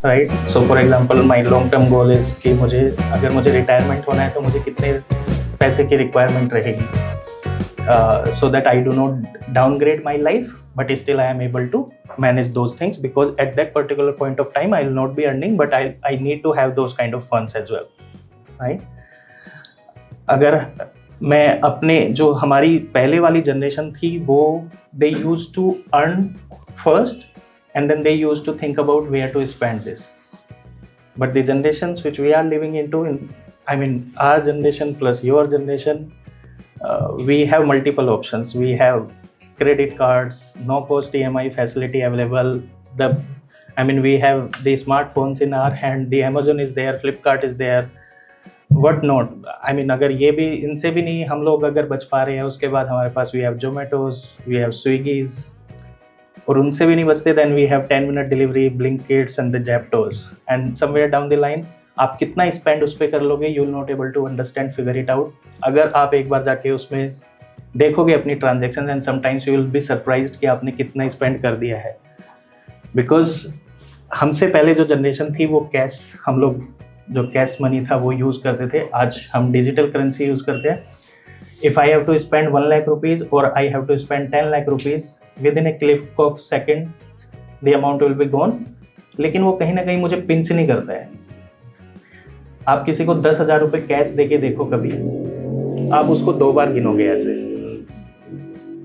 Right? So for example my long term goal is कि अगर मुझे रिटायरमेंट होना है तो मुझे कितने पैसे की रिक्वायरमेंट रहेगी, so that I do not downgrade my life but still I am able to manage those things, because at that particular point of time I will not be earning, but I need to have those kind of funds as well, right? अगर मैं अपने जो हमारी पहले वाली generation थी वो they used to earn first and then they used to think about where to spend this, but the generations which we are living into, I mean our generation plus your generation, we have multiple options. We have credit cards, no cost EMI facility available. We have the smartphones in our hand, the Amazon is there, Flipkart is there, what not. अगर ये भी इनसे भी नहीं हम लोग अगर बच पा रहे हैं, उसके बाद हमारे पास we have Zomatos, we have Swiggies, और उनसे भी नहीं बचते then we have 10-minute delivery, Blinkits and the Zaptos, and somewhere down the line आप कितना स्पेंड उस पर कर लोगे, you will not able to understand, figure it out. अगर आप एक बार जाके उसमें देखोगे अपनी transaction, and sometimes you will be surprised कि आपने कितना स्पेंड कर दिया है, बिकॉज हमसे पहले जो जनरेशन थी वो कैश, हम लोग जो कैश मनी था वो यूज़ करते थे, आज हम डिजिटल करेंसी यूज़ करते हैं. If I have to spend 1 lakh rupees और I have to spend 10 lakh rupees, within a click of second the amount will be gone. लेकिन वो कहीं ना कहीं मुझे पिंच नहीं करता है. आप किसी को 10,000 रुपये कैश दे के देखो कभी, आप उसको 2 बार गिनोगे ऐसे,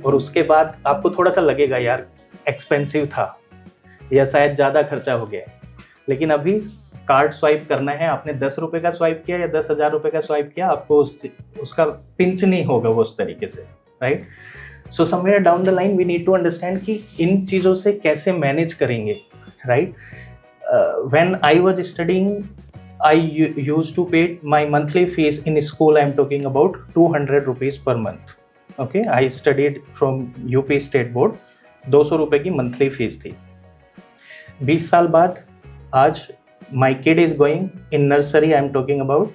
और उसके बाद आपको थोड़ा सा लगेगा यार एक्सपेंसिव था या शायद ज़्यादा खर्चा हो गया. लेकिन अभी कार्ड स्वाइप करना है, आपने 10 रुपये का स्वाइप किया या 10,000 रुपये का स्वाइप किया, आपको उसका पिंच नहीं होगा वो उस तरीके से, right? So somewhere down the line we need to understand कि इन चीज़ों से कैसे मैनेज करेंगे, right? When I was studying I used to pay my monthly fees in school. I am talking about 200 rupees per month. Okay, I studied from UP state board. 200 रुपये की monthly fees थी. 20 साल बाद आज my kid is going in nursery, I am talking about,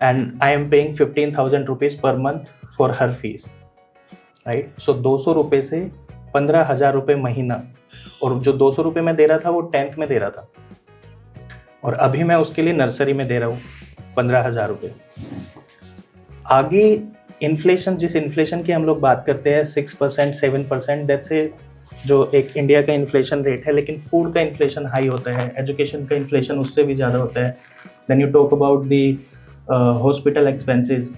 and I am paying 15,000 rupees per month for her fees, right? So 200 रुपये से 15,000 रुपये महीना, और जो 200 रुपये मैं दे रहा था वो 10th में दे रहा था, और अभी मैं उसके लिए नर्सरी में दे रहा हूँ 15,000 रुपये. आगे इन्फ्लेशन, जिस इन्फ्लेशन की हम लोग बात करते हैं 6%, 7%, दैट्स ए जो एक इंडिया का इन्फ्लेशन रेट है, लेकिन फूड का इन्फ्लेशन हाई होता है, एजुकेशन का इन्फ्लेशन उससे भी ज़्यादा होता है. Then you talk about the hospital expenses,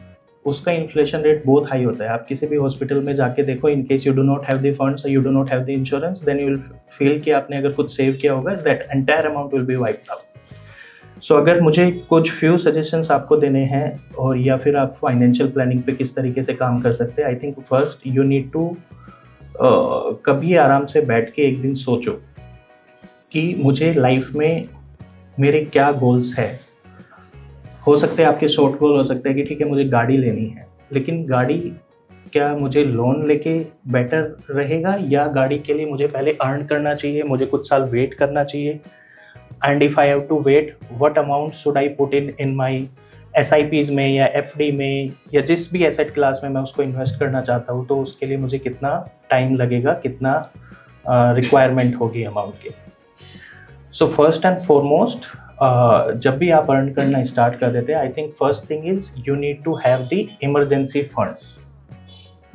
उसका इन्फ्लेशन रेट बहुत हाई होता है. आप किसी भी हॉस्पिटल में जाके देखो, in case you do not have the funds, you do not have the insurance, then you will feel कि आपने अगर कुछ सेव किया होगा, that entire amount will be wiped out. So अगर मुझे कुछ फ्यू सजेशंस आपको देने हैं, और या फिर आप फाइनेंशियल प्लानिंग पे किस तरीके से काम कर सकते हैं, I think first you need to कभी आराम से बैठ के एक दिन सोचो कि मुझे लाइफ में मेरे क्या गोल्स है. हो सकते हैं आपके शॉर्ट गोल हो सकते हैं कि ठीक है मुझे गाड़ी लेनी है, लेकिन गाड़ी क्या मुझे लोन लेके बेटर रहेगा, या गाड़ी के लिए मुझे पहले अर्न करना चाहिए, मुझे कुछ साल वेट करना चाहिए. And if I have to wait, what amount should I put in my SIPs में या FD में, या जिस भी एसेट क्लास में मैं उसको इन्वेस्ट करना चाहता हूँ, तो उसके लिए मुझे कितना टाइम लगेगा, कितना रिक्वायरमेंट होगी अमाउंट की. सो फर्स्ट एंड फॉरमोस्ट, जब भी आप अर्न करना स्टार्ट कर देते हैं, I think first thing is you need to have the emergency funds.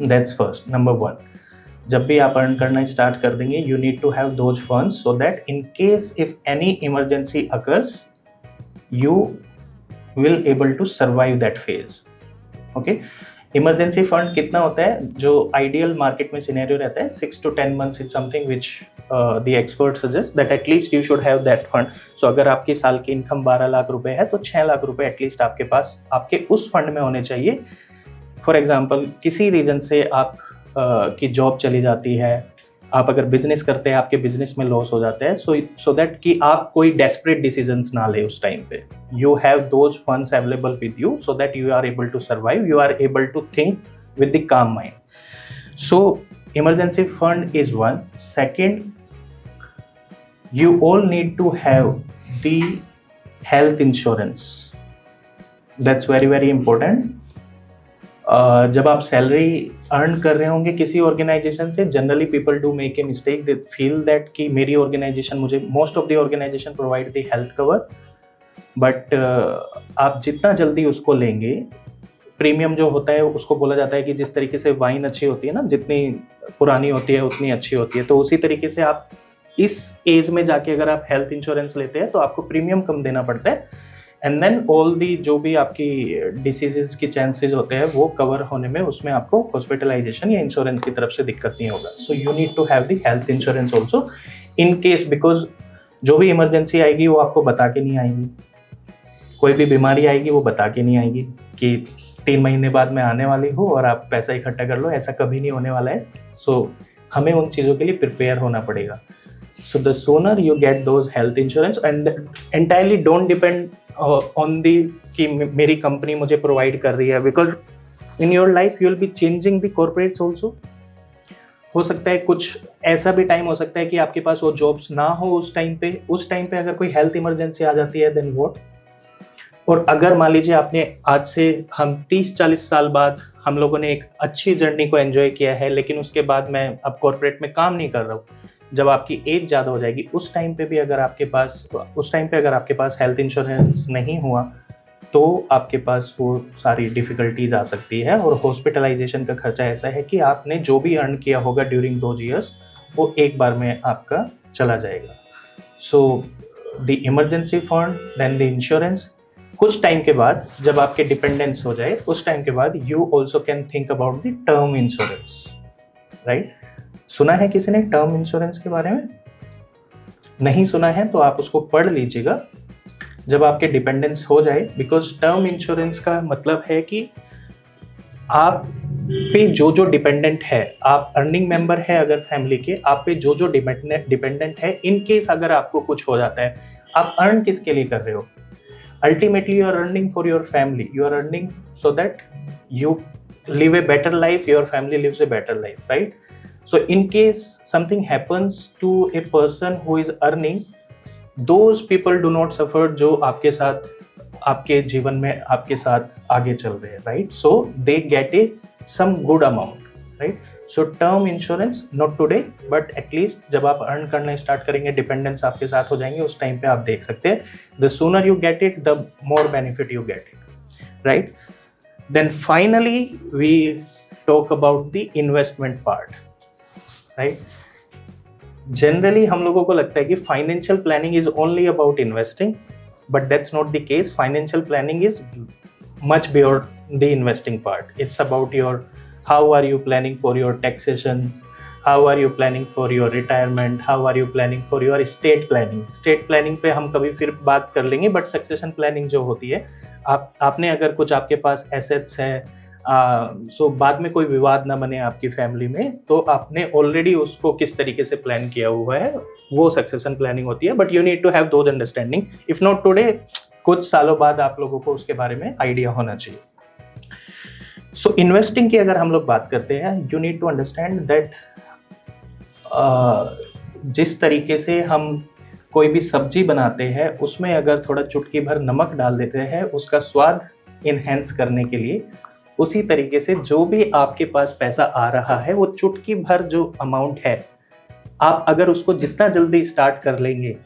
That's first, number 1. जब भी आप अर्न करना स्टार्ट कर देंगे, you need to have those funds so that in case if any emergency occurs, you will able to survive that phase. Okay, emergency fund कितना होता है? जो आइडियल मार्केट में सिनेरियो रहता है 6 to 10 months is something which the expert suggest that at least you should have that fund. So अगर आपकी साल की इनकम 12 लाख रुपए है, तो 6 लाख रुपए एटलीस्ट आपके पास आपके उस फंड में होने चाहिए. फॉर एग्जाम्पल, किसी रीज़न से आप की जॉब चली जाती है, आप अगर बिजनेस करते हैं, आपके बिजनेस में लॉस हो जाता है, सो दैट कि आप कोई डेस्परेट डिसीजंस ना ले उस टाइम पे, you have those funds available with you so that you are able to survive, you are able to think with the calm mind. So emergency fund is one. Second, you all need to have the health insurance. That's very, very important. जब आप salary earn कर रहे होंगे किसी organisation से, generally people do make a mistake, they feel that कि मेरी organisation मुझे, most of the organisation provide the health cover, but आप जितना जल्दी उसको लेंगे, प्रीमियम जो होता है उसको बोला जाता है कि जिस तरीके से वाइन अच्छी होती है ना, जितनी पुरानी होती है उतनी अच्छी होती है, तो उसी तरीके से आप इस एज में जाके अगर आप हेल्थ इंश्योरेंस लेते हैं तो आपको प्रीमियम कम देना पड़ता है, एंड देन ऑल दी जो भी आपकी डिसीजेस की चांसेस होते हैं वो कवर होने में, उसमें आपको हॉस्पिटलाइजेशन या इंश्योरेंस की तरफ से दिक्कत नहीं होगा. So you need to have the health insurance also in case, because जो भी इमरजेंसी आएगी वो आपको बता के नहीं आएगी, कोई भी बीमारी आएगी वो बता के नहीं आएगी कि 3 महीने बाद मैं आने वाली हूँ और आप पैसा इकट्ठा कर लो, ऐसा कभी नहीं होने वाला है. सो हमें उन चीज़ों के लिए प्रिपेयर होना पड़ेगा. So the sooner you get those health insurance, and entirely don't depend on the कि मेरी कंपनी मुझे प्रोवाइड कर रही है, because in your life you will be changing the corporates also. हो सकता है कुछ ऐसा भी टाइम हो सकता है कि आपके पास वो जॉब्स ना हो उस टाइम पे अगर कोई हेल्थ इमरजेंसी आ जाती है, देन व्हाट. और अगर मान लीजिए आपने आज से हम 30-40 साल बाद हम लोगों ने एक अच्छी जर्नी को एंजॉय किया है, लेकिन उसके बाद मैं अब कॉर्पोरेट में काम नहीं कर रहा हूँ, जब आपकी एज ज़्यादा हो जाएगी उस टाइम पे अगर आपके पास हेल्थ इंश्योरेंस नहीं हुआ तो आपके पास वो सारी डिफ़िकल्टीज आ सकती है. और हॉस्पिटलाइजेशन का खर्चा ऐसा है कि आपने जो भी अर्न किया होगा ड्यूरिंग दोज ईयर्स वो एक बार में आपका चला जाएगा. So the emergency fund, then the insurance. कुछ टाइम के बाद जब आपके डिपेंडेंस हो जाए, उस टाइम के बाद you also can think about the term insurance, right. सुना है किसी ने टर्म इंश्योरेंस के बारे में? नहीं सुना है तो आप उसको पढ़ लीजिएगा जब आपके डिपेंडेंस हो जाए, बिकॉज टर्म इंश्योरेंस का मतलब है कि आप पे जो डिपेंडेंट है, आप अर्निंग मेंबर है अगर फैमिली के, आप पे जो डिपेंडेंट है, इन केस अगर आपको कुछ हो जाता है, आप अर्न किसके लिए कर रहे हो? Ultimately you are earning for your family, you are earning so that you live a better life, your family lives a better life, right. So in case something happens to a person who is earning, those people do not suffer जो आपके साथ, आपके जीवन में आपके साथ आगे चल रहे हैं, right? So they get some good amount, right? So term insurance not today, but at least जब आप earn करना start करेंगे, dependents आपके साथ हो जाएंगे, उस time पे आप देख सकते हैं. The sooner you get it, the more benefit you get it, right? Then finally we talk about the investment part. Right. Generally हम लोगों को लगता है कि financial planning is only about investing, but that's not the case. Financial planning is much beyond the investing part. It's about your, how are you planning for your taxations, how are you planning for your retirement, how are you planning for your estate planning. Estate planning पे हम कभी फिर बात कर लेंगे, but succession planning जो होती है, आपने अगर कुछ आपके पास एसेट्स है, सो बाद में कोई विवाद ना बने आपकी फैमिली में, तो आपने ऑलरेडी उसको किस तरीके से प्लान किया हुआ है, वो सक्सेशन प्लानिंग होती है. But you need to have those understanding. If not today, कुछ सालों बाद आप लोगों को उसके बारे में आइडिया होना चाहिए. सो इन्वेस्टिंग की अगर हम लोग बात करते हैं, you need to understand that जिस तरीके से हम कोई भी सब्जी बनाते हैं उसमें अगर थोड़ा चुटकी भर नमक डाल देते हैं उसका स्वाद इनहेंस करने के लिए, उसी तरीके से जो भी आपके पास पैसा आ रहा है वो चुटकी भर जो अमाउंट है, आप अगर उसको जितना जल्दी स्टार्ट कर लेंगे,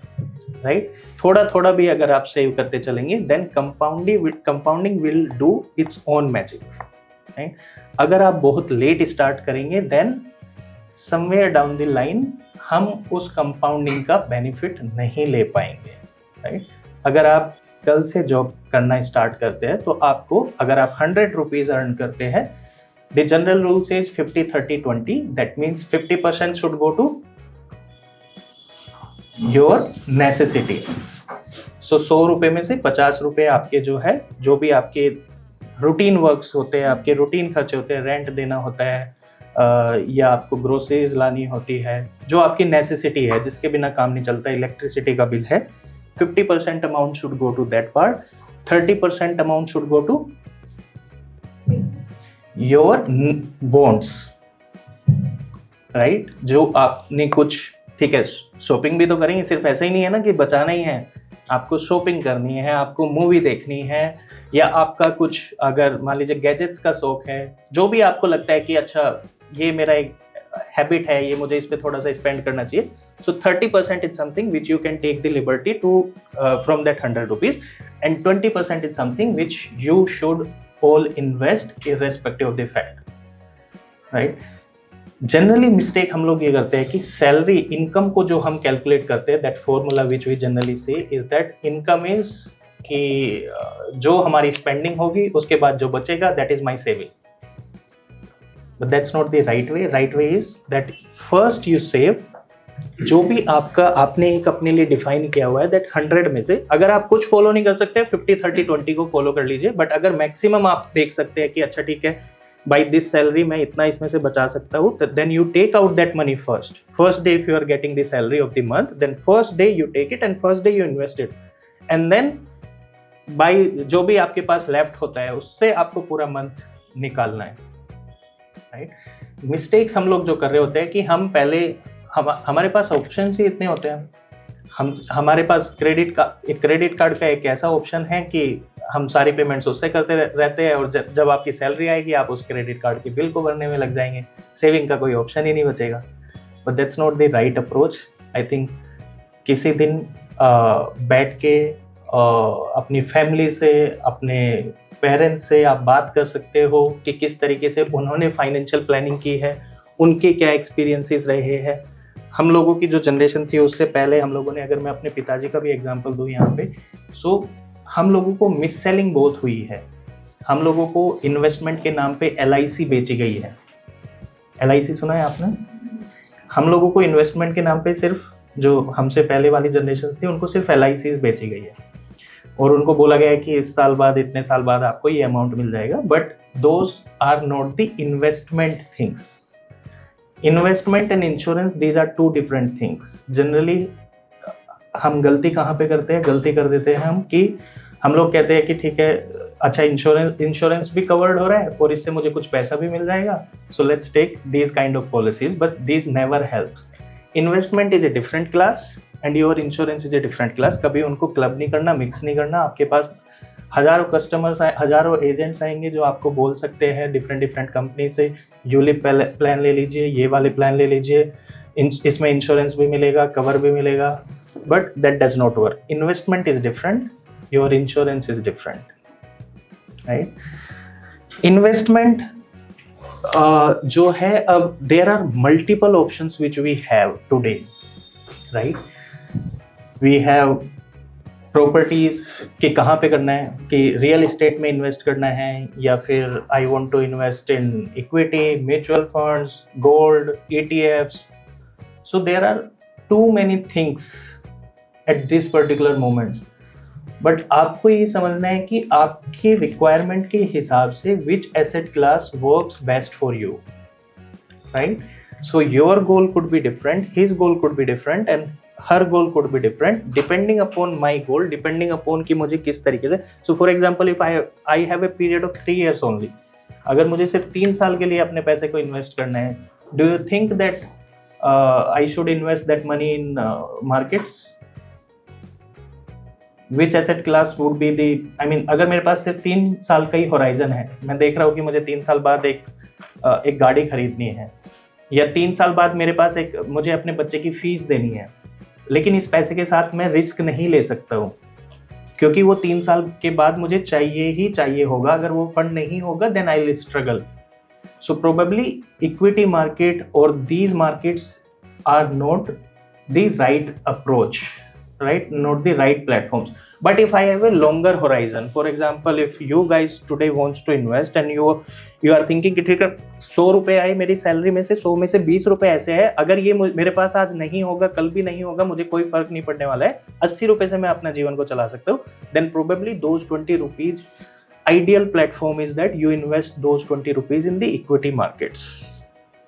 राइट, थोड़ा थोड़ा भी अगर आप सेव करते चलेंगे, then compounding will do its own magic, right. अगर आप बहुत लेट स्टार्ट करेंगे, then somewhere down the line हम उस कंपाउंडिंग का बेनिफिट नहीं ले पाएंगे, राइट. अगर आप कल से जॉब करना स्टार्ट करते हैं तो आपको, अगर आप 100 रुपीज अर्न करते हैं, the general rule says 50-30-20, that means 50% should go to your necessity. So 100 रुपए में से 50 रुपए आपके जो है, जो भी आपके रूटीन वर्क्स होते हैं, आपके रूटीन खर्चे होते हैं, रेंट देना होता है या आपको ग्रोसरीज लानी होती है, जो आपकी नेसेसिटी है, जिसके बिना काम नहीं चलता, इलेक्ट्रिसिटी का बिल है, 50% amount should go to that part, 30% amount should go to your wants, right? जो आपने कुछ, ठीक है, शॉपिंग भी तो करेंगे, सिर्फ ऐसा ही नहीं है ना कि बचाना ही है, आपको शॉपिंग करनी है, आपको मूवी देखनी है, या आपका कुछ अगर मान लीजिए गैजेट्स का शौक है, जो भी आपको लगता है कि अच्छा ये मेरा एक हैबिट है, ये मुझे इस पे थोड़ा सा स्पेंड करना चाहिए, so 30% is something which you can take the liberty to from that 100 rupees, and 20% is something which you should all invest irrespective of the fact, right? Generally mistake हम लोग ये करते हैं कि सैलरी इनकम को जो हम कैलकुलेट करते हैं, that formula which we generally say is that income is कि जो हमारी स्पेंडिंग होगी उसके बाद जो बचेगा that is my saving, but that's not the right way. Right way is that first you save, जो भी आपका आपने एक अपने लिए डिफाइन किया हुआ है दैट 100 में से अगर आप कुछ फॉलो नहीं कर सकते 50 30 20 को फॉलो कर लीजिए, बट अगर मैक्सिमम आप देख सकते हैं कि अच्छा ठीक है बाई दिस सैलरी मैं इतना इसमें से बचा सकता हूँ, then you take out that money first day if you are getting the salary of the month, then first day you take it and first day you invest it, and then by जो भी आपके पास left होता है उससे आपको पूरा month निकालना है, राइट? मिस्टेक्स हम लोग जो कर रहे होते हैं कि हम पहले हमारे पास ऑप्शन ही इतने होते हैं, हमारे पास क्रेडिट कार्ड का एक ऐसा ऑप्शन है कि हम सारी पेमेंट्स उससे करते रहते हैं, और जब आपकी सैलरी आएगी आप उस क्रेडिट कार्ड के बिल को भरने में लग जाएंगे, सेविंग का कोई ऑप्शन ही नहीं बचेगा. But that's not the right approach. I think किसी दिन बैठ के अपनी फैमिली से, अपने पेरेंट्स से आप बात कर सकते हो कि किस तरीके से उन्होंने फाइनेंशियल प्लानिंग की है, उनके क्या एक्सपीरियंसेस रहे हैं. हम लोगों की जो जनरेशन थी उससे पहले हम लोगों ने, अगर मैं अपने पिताजी का भी एग्जांपल दूं यहाँ पे, सो हम लोगों को मिस सेलिंग बहुत हुई है. हम लोगों को इन्वेस्टमेंट के नाम पे LIC बेची गई है. LIC सुना है आपने? हम लोगों को इन्वेस्टमेंट के नाम पे सिर्फ जो हमसे पहले वाली जनरेशन थी उनको सिर्फ LICs बेची गई है, और उनको बोला गया है कि इस साल बाद, इतने साल बाद आपको ये अमाउंट मिल जाएगा. But those are not the investment things. Investment and insurance, these are two different things. Generally हम गलती कहाँ पे करते हैं? गलती कर देते हैं हम कि हम लोग कहते हैं कि ठीक है, अच्छा इंश्योरेंस भी कवर्ड हो रहा है और इससे मुझे कुछ पैसा भी मिल जाएगा, so let's take these kind of policies, but these never helps. Investment is a different class and your insurance is a different class. कभी उनको क्लब नहीं करना, मिक्स नहीं करना. आपके पास हजारों कस्टमर्स, हजारों एजेंट्स आएंगे जो आपको बोल सकते हैं डिफरेंट कंपनी से, यूलिप प्लान ले लीजिए, ये वाले प्लान ले लीजिए, इसमें इंश्योरेंस भी मिलेगा, कवर भी मिलेगा, but that does not work. Investment is different, your insurance is different, right? Investment जो है, अब there are multiple options which we have today, right? We have properties कि कहाँ पे करना है, कि रियल एस्टेट में इन्वेस्ट करना है, या फिर I want to invest in equity, mutual funds, gold, ETFs. So there are too many things at this particular moment. But आपको ये समझना है कि आपकी रिक्वायरमेंट के हिसाब से which asset class works best for you, right? So your goal could be different, his goal could be different, and her goal could be different depending upon my goal, depending upon कि मुझे किस तरीके से. So for example, if I have a period of 3 years only, अगर मुझे सिर्फ 3 साल के लिए अपने पैसे को इन्वेस्ट करना है, do you think that I should invest that money in markets? Which asset class would be the, I mean अगर मेरे पास सिर्फ 3 साल का ही होराइजन है, मैं देख रहा हूँ कि मुझे 3 साल बाद एक गाड़ी खरीदनी है, या 3 साल बाद मेरे पास मुझे अपने बच्चे की फीस देनी है, लेकिन इस पैसे के साथ मैं रिस्क नहीं ले सकता हूँ क्योंकि वो 3 साल के बाद मुझे चाहिए ही चाहिए होगा. अगर वो फंड नहीं होगा then I will struggle. So probably equity market और these markets are not the right approach, right? Not the right platforms. But if I have a longer horizon, for example, if you guys today wants to invest and you are thinking कि ठीक है 100 रुपए आए मेरी salary में से, 100 में से 20 रुपए ऐसे है, अगर ये मेरे पास आज नहीं होगा, कल भी नहीं होगा, मुझे कोई फर्क नहीं पड़ने वाला है, 80 रुपए से मैं अपना जीवन को चला सकता हूँ, then probably those 20 rupees, ideal platform is that you invest those 20 rupees in the equity markets,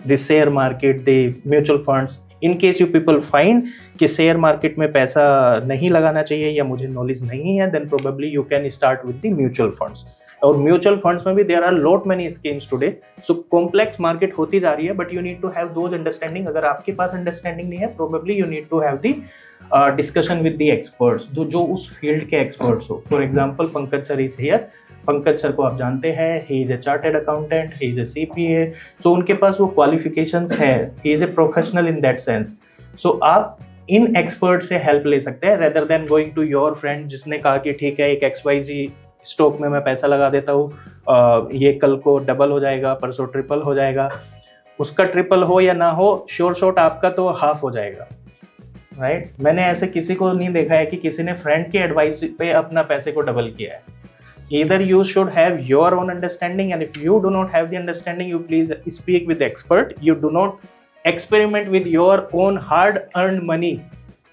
the share market, the mutual funds. In case you people find कि शेयर मार्केट में पैसा नहीं लगाना चाहिए या मुझे नॉलेज नहीं है, then probably you can start with the mutual funds. और म्यूचुअल फंड्स में भी there are lot many schemes today. So complex market होती जा रही है, but you need to have those understanding. अगर आपके पास अंडरस्टैंडिंग नहीं है, probably you need to have the discussion with the experts, जो उस फील्ड के एक्सपर्ट्स हो. For example Pankaj sir is here. Pankaj sir को आप जानते हैं, he is a chartered accountant, he is a CPA. So उनके पास वो क्वालिफिकेशंस है, he is a professional in that sense. So आप इन एक्सपर्ट से हेल्प ले सकते हैं rather than going to your friend जिसने कहा कि ठीक है एक XYZ स्टॉक में मैं पैसा लगा देता हूँ, ये कल को डबल हो जाएगा, परसों ट्रिपल हो जाएगा. उसका ट्रिपल हो या ना हो, श्योर शॉट आपका तो हाफ हो जाएगा, राइट. मैंने ऐसे किसी को नहीं देखा है कि किसी ने फ्रेंड की एडवाइस पे अपना पैसे को डबल किया है. Either you should have your own understanding, and if you do not have the understanding, you please speak with the expert. You do not experiment with your own hard earned money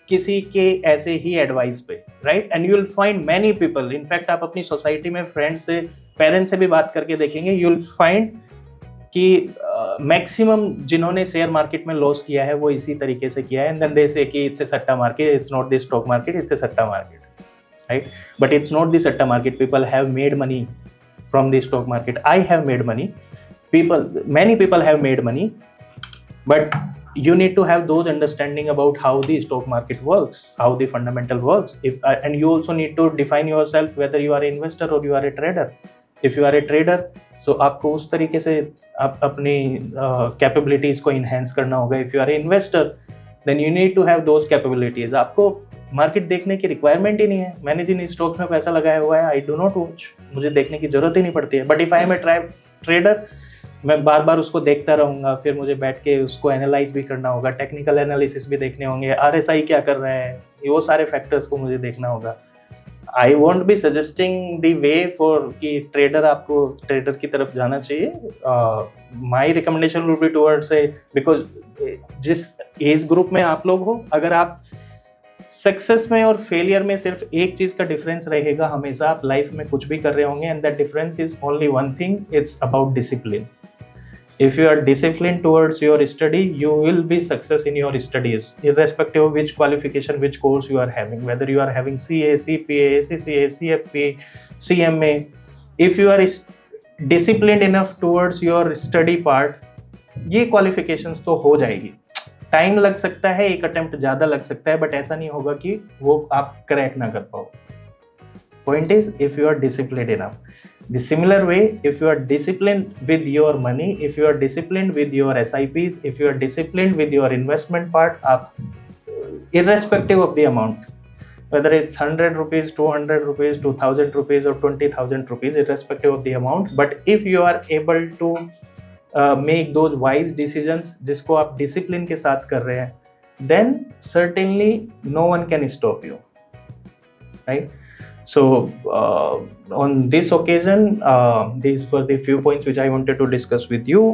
किसी के ऐसे ही advice पे, right. And you will find many people, in fact आप अपनी society में friends से, parents से भी बात करके देखेंगे, यू विल फाइंड कि मैक्सिमम जिन्होंने शेयर मार्केट में लॉस किया है वो इसी तरीके से किया है. एंड देन दे से कि इट्स ए सट्टा market, it's not the stock market, it's a सट्टा market, right? But it's not the satta market. People have made money from the stock market. I have made money. Many people have made money, but you need to have those understanding about how the stock market works, how the fundamental works. And you also need to define yourself whether you are an investor or you are a trader. If you are a trader, so आपको उस तरीके से अपनी capabilities को enhance करना होगा. If you are an investor, then you need to have those capabilities. आपको market देखने की रिक्वायरमेंट ही नहीं है. मैंने जिन स्टॉक्स में पैसा लगाया हुआ है, आई डू नॉट वॉच, मुझे देखने की जरूरत ही नहीं पड़ती है. But if I am a trader, मैं बार बार उसको देखता रहूँगा, फिर मुझे बैठ के उसको एनालाइज भी करना होगा, टेक्निकल एनालिसिस भी देखने होंगे, RSI क्या कर रहा है, वो सारे फैक्टर्स को मुझे देखना होगा. I won't be suggesting the way for कि ट्रेडर, आपको ट्रेडर की तरफ जाना चाहिए. My recommendation will be towards a, because जिस एज ग्रुप में आप लोग हो, अगर आप सक्सेस में और फेलियर में सिर्फ एक चीज का डिफरेंस रहेगा हमेशा, आप लाइफ में कुछ भी कर रहे होंगे, and that difference is only one thing, it's about discipline. If you are disciplined towards your study, you will be success in your studies, irrespective of which qualification, which course you are having, whether you are having CA, CPA, ACCA, CFP, CMA. If you are disciplined enough towards your study part, ये qualifications तो हो जाएगी. Time लग सकता है, एक attempt ज़्यादा लग सकता है, बट ऐसा नहीं होगा कि वो आप क्रैक ना कर पाओ. Point is, if you are disciplined enough. The similar way, if you are disciplined with your money, if you are disciplined with your SIPs, if you are disciplined with your investment part, आप irrespective of the amount, whether it's 100 rupees, 200 rupees, 2000 rupees or 20,000 rupees, irrespective of the amount, but if you are able to make those wise decisions जिसको आप discipline के साथ कर रहे हैं, then certainly no one can stop you, right? So on this occasion, these were the few points which I wanted to discuss with you.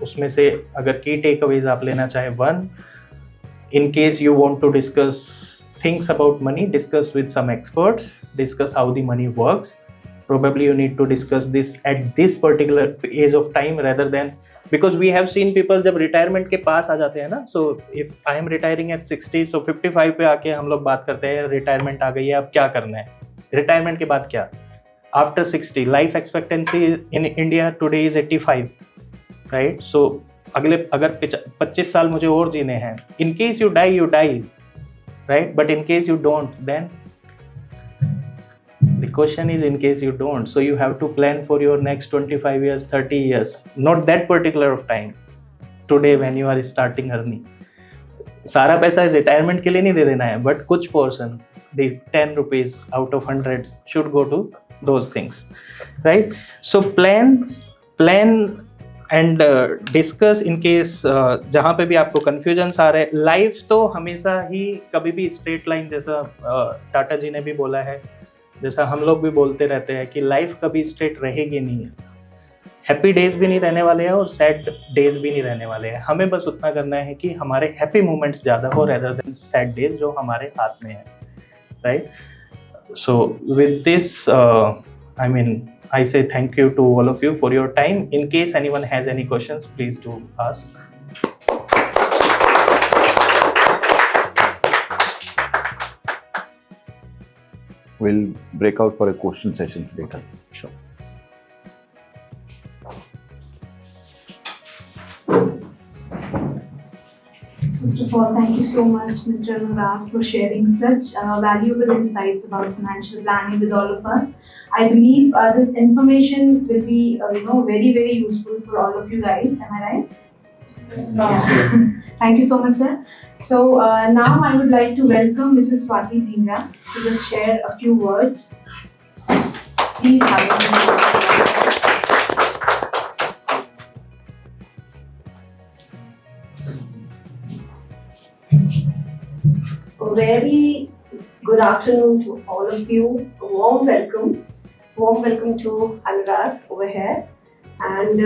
उसमें से अगर key takeaways आप लेना चाहें, one, in case you want to discuss things about money, discuss with some experts, discuss how the money works. Probably you need to discuss this at this particular age of time rather than, because we have seen people जब retirement के पास आ जाते हैं ना, so if I am retiring at 60, so 55 पे आके हम लोग बात करते हैं रिटायरमेंट आ गई है, अब क्या करना है, रिटायरमेंट के बाद क्या. After 60 life expectancy in India today is 85, right. So अगर 25 साल मुझे और जीने हैं, in case you die, right, but in case you don't, then the question is in case you don't, so you have to plan for your next 25 years, 30 years, not that particular of time, today when you are starting earning. सारा पैसा retirement के लिए नहीं दे देना है, but कुछ portion, the 10 rupees out of 100 should go to those things, right? So plan and discuss in case जहाँ पे भी आपको confusions आ रहे हैं. लाइफ तो हमेशा ही कभी भी स्ट्रेट लाइन, जैसा टाटा जी ने भी बोला है, जैसा हम लोग भी बोलते रहते हैं कि लाइफ कभी स्ट्रेट रहेगी नहीं है. हैप्पी डेज भी नहीं रहने वाले हैं और सैड डेज भी नहीं रहने वाले हैं. हमें बस उतना करना है कि हमारे हैप्पी मोमेंट्स ज़्यादा हो रेदर देन सैड डेज जो हमारे हाथ में है, right. So with this I mean I say thank you to all of you for your time. In case anyone has any questions, please do ask. We'll break out for a question session later. Sure. of all, thank you so much, Mr. Anurag, for sharing such valuable insights about financial planning with all of us. I believe this information will be, very, very useful for all of you guys. Am I right? Yeah. Thank you so much, sir. So now I would like to welcome Mrs. Swati Dhingra to just share a few words. Please have a A very good afternoon to all of you. A warm welcome. Warm welcome to Anurag over here. And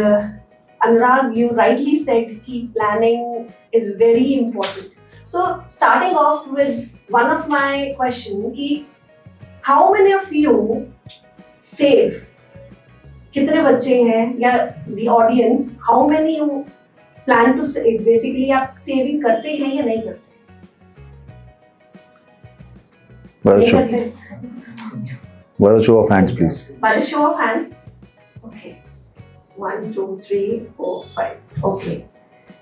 Anurag, you rightly said that planning is very important. So starting off with one of my questions, how many of you save? कितने बच्चे हैं या the audience, how many you plan to save? Basically आप saving करते हैं या नहीं करते? By the show of hands, please. By the show of hands. Okay. 1, 2, 3, 4, 5. Okay.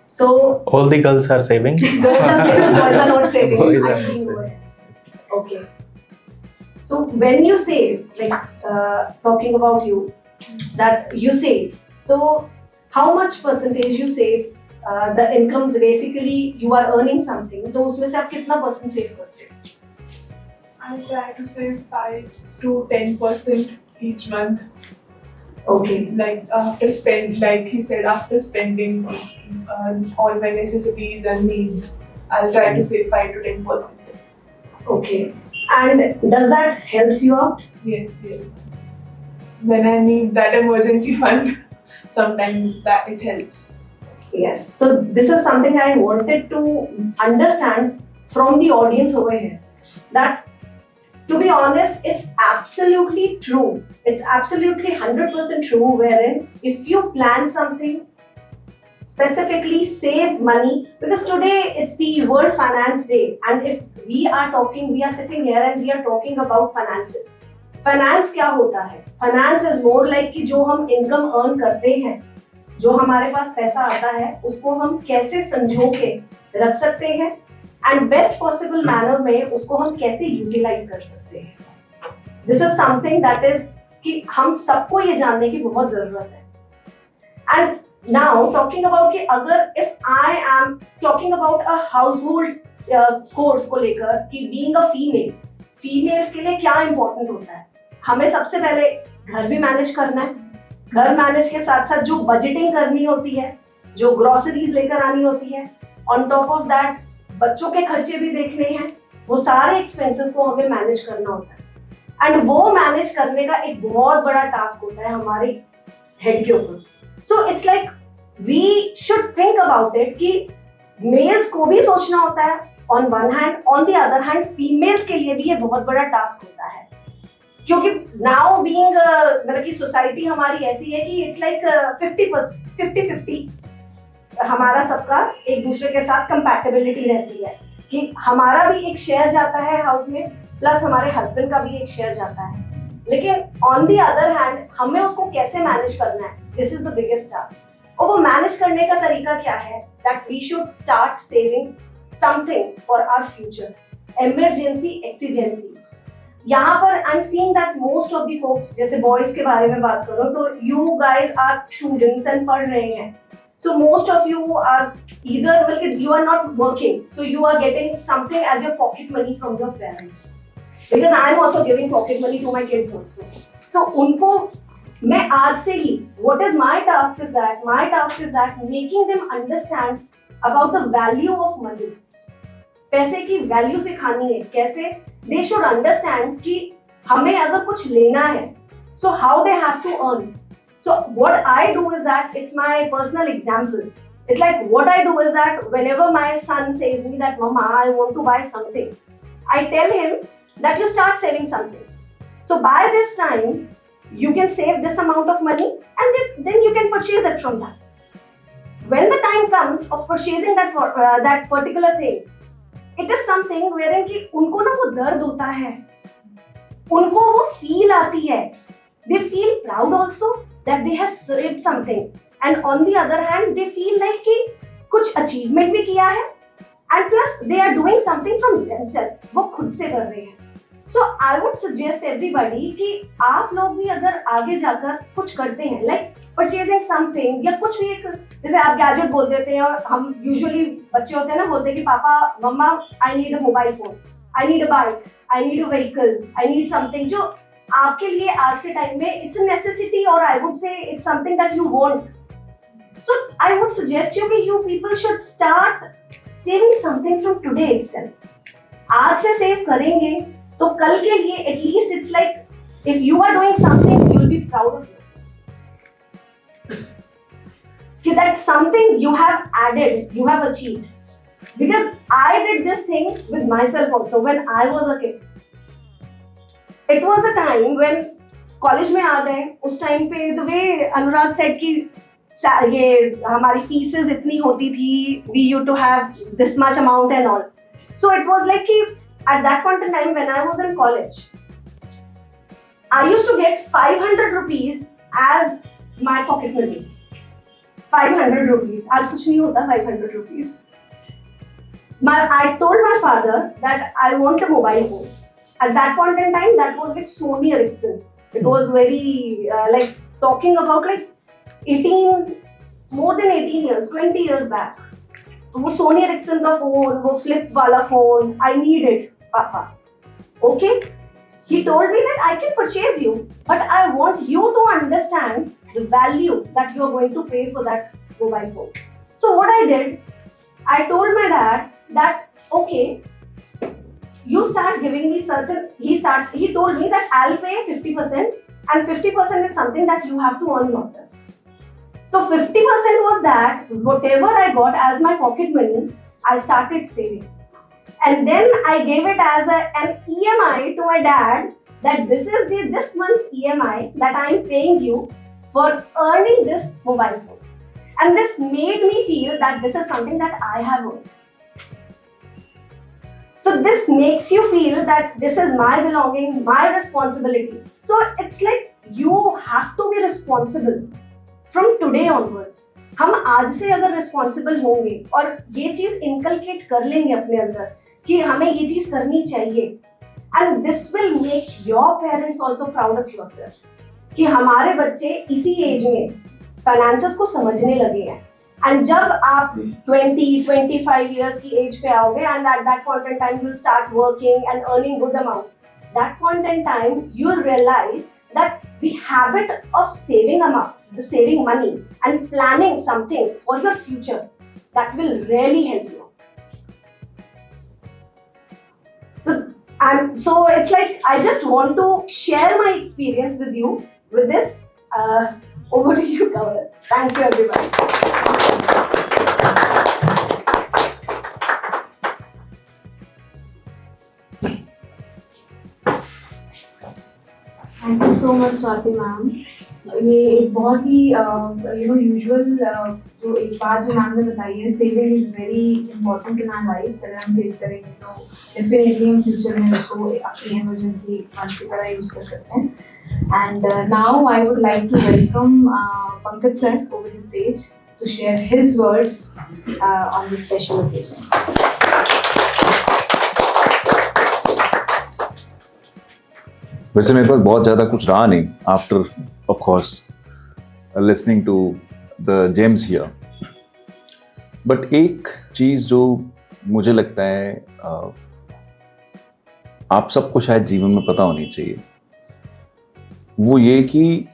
So All the girls are saving. girls are saving, boys are not saving. Boys are I've not seen saving. boys. Okay. So when you save, like talking about you, that you save. So how much percentage you save? The income basically you are earning something. तो उसमें से आप कितना percent save करते हो? I try to save 5 to 10% each month. Okay. Like like he said, after spending all my necessities and needs, I'll try to save 5 to 10%. Okay. And does that helps you out? Yes. When I need that emergency fund, sometimes that it helps. Yes. So this is something I wanted to understand from the audience over here. That, to be honest, it's absolutely true. It's absolutely 100% true. Wherein if you plan something, specifically save money, because today it's the World Finance Day, and if we are sitting here and we are talking about finances. Finance क्या होता है? Finance is more like कि जो हम income earn करते हैं, जो हमारे पास पैसा आता है, उसको हम कैसे संजो के रख सकते हैं and best possible manner में उसको हम कैसे utilize कर सकते हैं. This is something that is कि हम सबको ये जानने की बहुत जरूरत है. And now talking about कि अगर if I am talking about a household course को लेकर कि being a females के लिए क्या important होता है? हमें सबसे पहले घर भी मैनेज करना है. घर मैनेज के साथ साथ जो बजटिंग करनी होती है, जो ग्रोसरीज लेकर आनी होती है, ऑन टॉप ऑफ दैट बच्चों के खर्चे भी देखने हैं, वो सारे एक्सपेंसेस को हमें मैनेज करना होता है. एंड वो मैनेज करने का एक बहुत बड़ा टास्क होता है हमारे हेड के ऊपर. So it's like we should think about it कि मेल्स को भी सोचना होता है on one hand, on the other hand females के लिए भी ये बहुत बड़ा टास्क होता है. क्योंकि नाउ बीइंग मतलब कि सोसाइटी हमारी ऐसी है कि इट्स लाइक 50-50 हमारा सबका एक दूसरे के साथ कंपैटिबिलिटी रहती है कि हमारा भी एक शेयर जाता है हाउस में, प्लस हमारे हस्बैंड का भी एक शेयर जाता है. लेकिन ऑन द अदर हैंड हमें उसको कैसे मैनेज करना है, this is the biggest task. और वो मैनेज करने का तरीका क्या है? That we should start saving something for our future, emergency exigencies. यहाँ पर I am seeing that most of the folks, जैसे बॉयज के बारे में बात करो तो you guys are students and पढ़ रहे हैं. So most of you are either, well, you are not working, so you are getting something as your pocket money from your parents. Because I am also giving pocket money to my kids also. तो उनको मैं आज से ही, what is my task is that, my task is that making them understand about the value of money. पैसे की value सिखानी है कैसे. They should understand कि हमें अगर कुछ लेना है, so how they have to earn. So what I do is that, it's my personal example. It's like what I do is that whenever my son says me that Mama, I want to buy something, I tell him that you start saving something. So by this time, you can save this amount of money and then you can purchase it from that. When the time comes of purchasing that particular thing, it is something wherein कि उनको ना वो दर्द होता है, उनको वो feel आती है. They feel proud also that they have saved something, and on the other hand they feel like कि कुछ achievement भी किया है and plus they are doing something from themselves, वो खुद से कर रहे हैं. So I would suggest everybody कि आप लोग भी अगर आगे जाकर कुछ करते हैं, like purchasing something या कुछ भी एक, जैसे आप गैजेट बोल देते हैं, हम यूजुअली बच्चे होते हैं ना, बोलते हैं कि पापा मम्मा I need a mobile phone, I need a bike, I need a vehicle, I need something जो आपके लिए आज के टाइम में इट्स अ नेसेसिटी, और I would say it's something that you want. So I would suggest you कि you people should start saving something from today itself. आज से सेव करेंगे तो कल के लिए at least it's like if you are doing something you will be proud of yourself. कि that something you have added, you have achieved. Because I did this thing with myself also when I was a kid. It was a time when college में आ गए, उस time पे the way Anurag said कि ये हमारी faeces इतनी होती थी, we used to have this much amount and all. So it was like कि at that point in time when I was in college, I used to get 500 rupees as my pocket money. 500 rupees. आज कुछ नहीं होता 500 rupees. I told my father that I want a mobile phone. At that point in time, that was like Sony Ericsson. It was very like talking about like 18, more than 18 years, 20 years back. वो Sony Ericsson का phone, वो flip वाला phone, I need it, Papa. Okay? He told me that I can purchase you, but I want you to understand the value that you are going to pay for that mobile phone. So what I did, I told my dad that okay, you start giving me certain. He told me that I'll pay 50%, and 50% is something that you have to earn yourself. So 50% was that whatever I got as my pocket money, I started saving. And then I gave it as an EMI to my dad that this is this month's EMI that I am paying you for earning this mobile phone. And this made me feel that this is something that I have earned. So this makes you feel that this is my belonging, my responsibility. So it's like you have to be responsible from today onwards. हम आज से अगर responsible होंगे और ये चीज inculcate कर लेंगे अपने अंदर कि हमें ये चीज करनी चाहिए, and this will make your parents also proud of yourself कि हमारे बच्चे इसी एज में finances को समझने लगे हैं. And जब आप 20-25 years की एज पे आओगे and at that point in time you will start working and earning good amount, that point in time you will realize that the habit of saving amount, the saving money and planning something for your future, that will really help you. So it's like I just want to share my experience with you with this. Over to you, Gaurav. Thank you, everybody. Thank you so much, Swati ma'am. ये एक बहुत ही usual जो एक बात जो ma'am ने बताई है, saving is very important in our lifes. अगर हम सेव करेंगे तो डेफिनेटली हम फ्यूचर में उसको अपनी इमरजेंसी फंड की तरह यूज कर सकते हैं. And now I would like to welcome Pankaj sir over the stage to share his words on this special occasion. वैसे मेरे पास बहुत ज़्यादा कुछ रहा नहीं after of course listening to the gems here, but एक चीज़ जो मुझे लगता है आप सबको शायद जीवन में पता होनी चाहिए, वो ये कि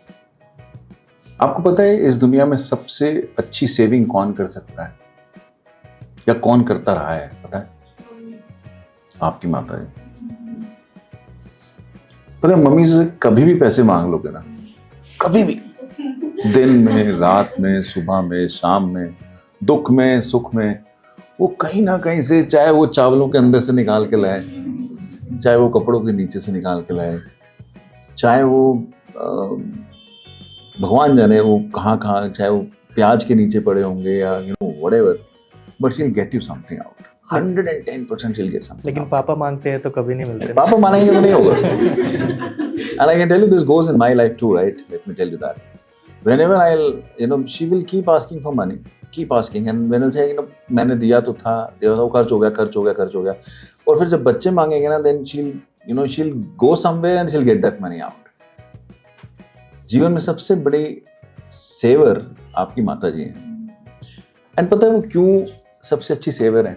आपको पता है इस दुनिया में सबसे अच्छी सेविंग कौन कर सकता है या कौन करता रहा है? पता है? आपकी माता है. पता है, मम्मी से कभी भी पैसे मांग लोगे ना, कभी भी, दिन में, रात में, सुबह में, शाम में, दुख में, सुख में, वो कहीं ना कहीं से, चाहे वो चावलों के अंदर से निकाल के लाए, चाहे वो कपड़ों के नीचे से निकाल के लाए, चाहे वो भगवान जाने वो कहाँ, चाहे वो प्याज के नीचे पड़े होंगे या whatever, but she will get you something out. 110% she'll get something. लेकिन पापा मांगते हैं तो कभी नहीं मिलते. पापा मानेंगे तो नहीं होगा. And I can tell you this goes in my life too, right? Let me tell you that. Whenever she will keep asking for money. Keep asking and when से मैंने दिया तो था वो खर्च हो गया और फिर जब बच्चे मांगेंगे ना देन शील go somewhere and she'll get that money out. जीवन में सबसे बड़ी सेवर आपकी माता जी हैं एंड पता है वो क्यों सबसे अच्छी सेवर है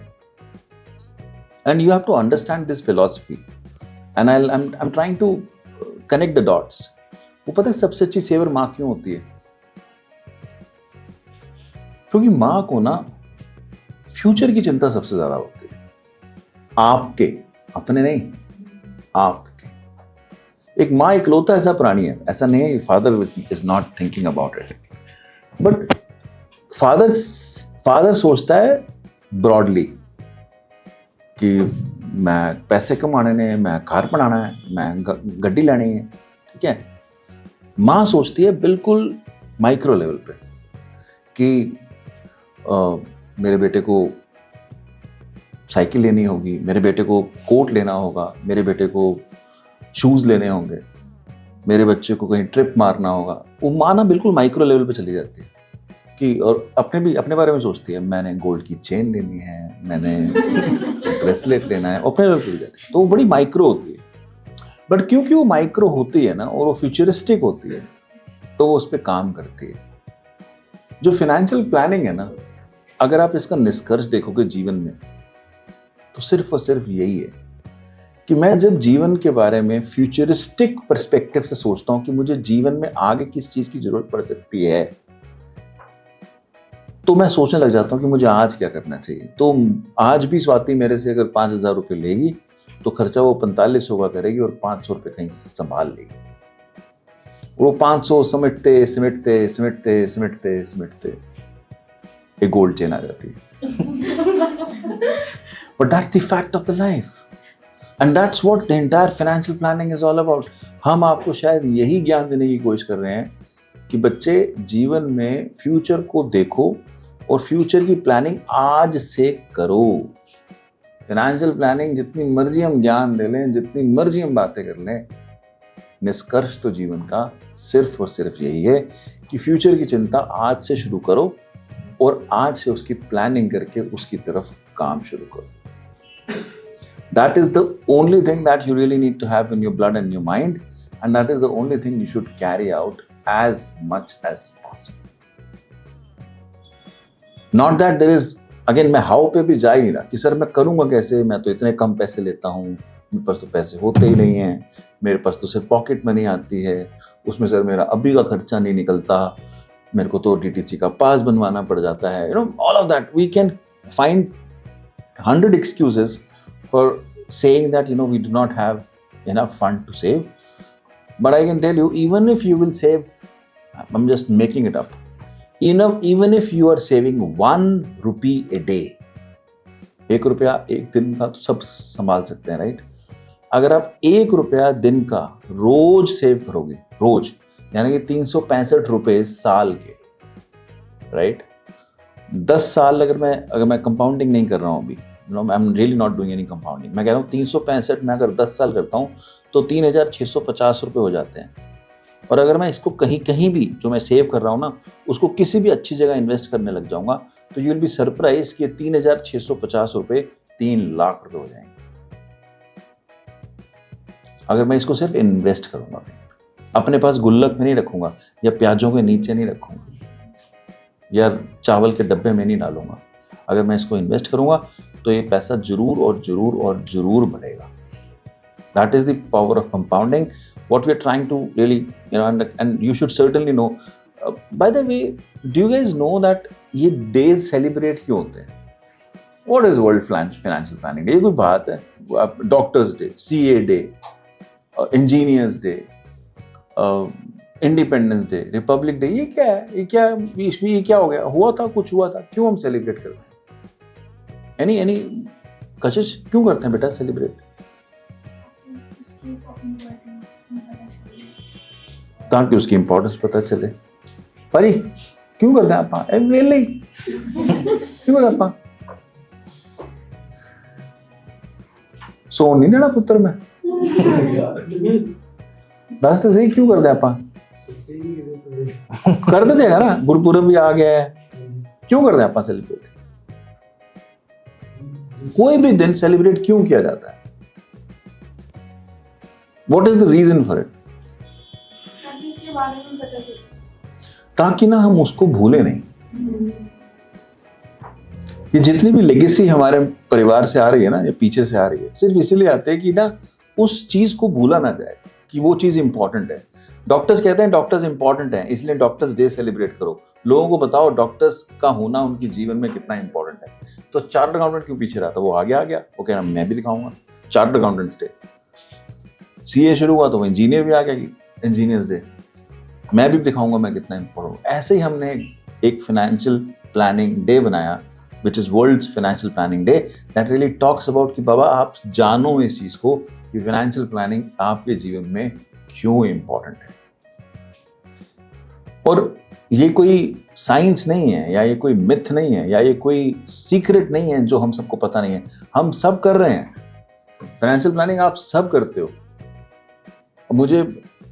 and you have to understand this philosophy and I am trying to connect the dots. वो पता है सबसे अच्छी सेवर माँ क्यों होती है? क्योंकि माँ को ना फ्यूचर की चिंता सबसे ज्यादा होती है, आपके, अपने नहीं, आपके। एक माँ इकलौता ऐसा प्राणी है, ऐसा नहीं है father is not thinking about it, but father सोचता है ब्रॉडली कि मैं पैसे कमाने ने, मैं घर बनाना है, मैं गड्डी लेनी है, ठीक है। माँ सोचती है बिल्कुल माइक्रो लेवल पे कि मेरे बेटे को साइकिल लेनी होगी, मेरे बेटे को कोट लेना होगा, मेरे बेटे को शूज़ लेने होंगे, मेरे बच्चे को कहीं ट्रिप मारना होगा। वो माँ ना बिल्कुल माइक्रो लेवल पे चली जाती है कि और अपने बारे में सोचती है, मैंने गोल्ड की चेन लेनी है, मैंने ब्रेसलेट लेना है, अपने लेवल पे जाती है। तो वो बड़ी माइक्रो होती है, बट क्योंकि वो माइक्रो होती है ना और वो फ्यूचरिस्टिक होती है तो वो उस पर काम करती है। जो फाइनेंशियल प्लानिंग है ना, अगर आप इसका निष्कर्ष देखोगे जीवन में तो सिर्फ और सिर्फ यही है कि मैं जब जीवन के बारे में फ्यूचरिस्टिक पर्सपेक्टिव से सोचता हूं कि मुझे जीवन में आगे किस चीज की जरूरत पड़ सकती है, तो मैं सोचने लग जाता हूं कि मुझे आज क्या करना चाहिए। तो आज भी स्वाति मेरे से अगर 5,000 रुपये लेगी तो खर्चा वो 4500 का करेगी और 500 रुपये कहीं संभाल लेगी। वो 500 समेटते समेटते समेटते समेटते समेटते एक गोल्ड चेन आ जाती है। But that's the fact of the life and that's what the entire financial planning is all about. हम आपको शायद यही ज्ञान देने की कोशिश कर रहे हैं कि बच्चे जीवन में फ्यूचर को देखो और फ्यूचर की प्लानिंग आज से करो। फाइनेंशियल प्लानिंग जितनी मर्जी हम ज्ञान दे लें, जितनी मर्जी हम बातें कर लें, निष्कर्ष तो जीवन का सिर्फ और सिर्फ यही है कि फ्यूचर की चिंता आज से शुरू करो और आज से उसकी प्लानिंग करके उसकी तरफ काम शुरू करो। That is the only thing that you really need to have in your blood and your mind, and that is the only thing you should carry out as much as possible. Not that there is, again, मैं how पे भी जा ही नहीं रहा कि sir मैं करूँगा कैसे, मैं तो इतने कम पैसे लेता हूँ, मेरे पास तो पैसे होते ही नहीं हैं, मेरे पास तो सिर्फ पॉकेट मनी आती है, उसमें सर मेरा अभी का खर्चा नहीं निकलता, मेरे को तो DTC का पास बनवाना पड़ जाता है। You know, all of that, we can find 100 excuses for saying that, you know, we do not have enough fund to save. But I can tell you, even if you will save, I'm just making it up, even if you are saving 1 rupee a day, 1 रुपया एक दिन का तो सब संभाल सकते हैं, right. अगर आप 1 रुपया दिन का रोज सेव करोगे, रोज यानी कि 365 रुपए साल के, राइट। 10 साल अगर मैं कंपाउंडिंग नहीं कर रहा हूँ अभी, I am really not doing any compounding, मैं कह रहा हूँ 365 में अगर 10 साल करता हूँ तो 3,650 रुपये हो जाते हैं। और अगर मैं इसको कहीं भी जो मैं सेव कर रहा हूँ ना, उसको किसी भी अच्छी जगह इन्वेस्ट करने लग जाऊँगा तो यू विल बी सरप्राइज कि 3,650 रुपये 3 लाख रुपये हो जाएंगे अगर मैं इसको सिर्फ इन्वेस्ट करूँगा। अपने पास गुल्लक में नहीं रखूँगा या प्याजों के नीचे नहीं रखूँगा या चावल के डब्बे में नहीं डालूंगा। अगर मैं इसको इन्वेस्ट करूंगा तो ये पैसा जरूर और जरूर और जरूर बढ़ेगा। That is the power of compounding. What we are trying to really, you know, and you should certainly know. By the way, do you guys know that ये days celebrate क्यों होते हैं? What is World Financial Planning Day? ये कोई बात है? Doctors Day, CA Day, Engineers Day, independence day, Republic day, ये क्या है? ये क्या हो गया? हुआ था, कुछ हुआ था, क्यों हम सेलिब्रेट करते हैं? एनी कशिश क्यों करते हैं बेटा सेलिब्रेट? ताकि उसकी इंपॉर्टेंस पता चले। परी क्यों करते हैं आप? वेले क्यों करते आप? सोन नहीं देना पुत्र में, दस तो सही क्यों करते आप? कर देते हैं ना, गुरपुरब भी आ गया है, क्यों करते हैं अपन सेलिब्रेट? कोई भी दिन सेलिब्रेट क्यों किया जाता है? What is the reason for it? इसके बारे में पता चले। ताकि ना हम उसको भूले नहीं। ये जितनी भी लेगेसी हमारे परिवार से आ रही है ना, ये पीछे से आ रही है, सिर्फ इसीलिए आते हैं कि ना उस चीज को भूला ना जाए कि वो चीज इंपॉर्टेंट है। डॉक्टर्स कहते हैं डॉक्टर्स इंपॉर्टेंट हैं, इसलिए डॉक्टर्स डे सेलिब्रेट करो। लोगों को बताओ डॉक्टर्स का होना उनके जीवन में कितना इंपॉर्टेंट है। तो चार्टर्ड अकाउंटेंट क्यों पीछे रहा था? वो आगे आ गया, वो कह रहा मैं भी दिखाऊंगा चार्टर्ड अकाउंटेंट्स डे। सीए शुरू हुआ तो इंजीनियर भी आ गया, इंजीनियर्स डे, मैं भी दिखाऊंगा मैं कितना इंपॉर्टेंट हूँ। ऐसे ही हमने एक फाइनेंशियल प्लानिंग डे बनाया, which is world's financial planning day, that really talks about कि बाबा आप जानो इस चीज को कि फाइनेंशियल प्लानिंग आपके जीवन में क्यों इंपॉर्टेंट है। और ये कोई साइंस नहीं है, या ये कोई मिथ नहीं है, या ये कोई सीक्रेट नहीं है जो हम सबको पता नहीं है। हम सब कर रहे हैं फाइनेंशियल प्लानिंग, आप सब करते हो। मुझे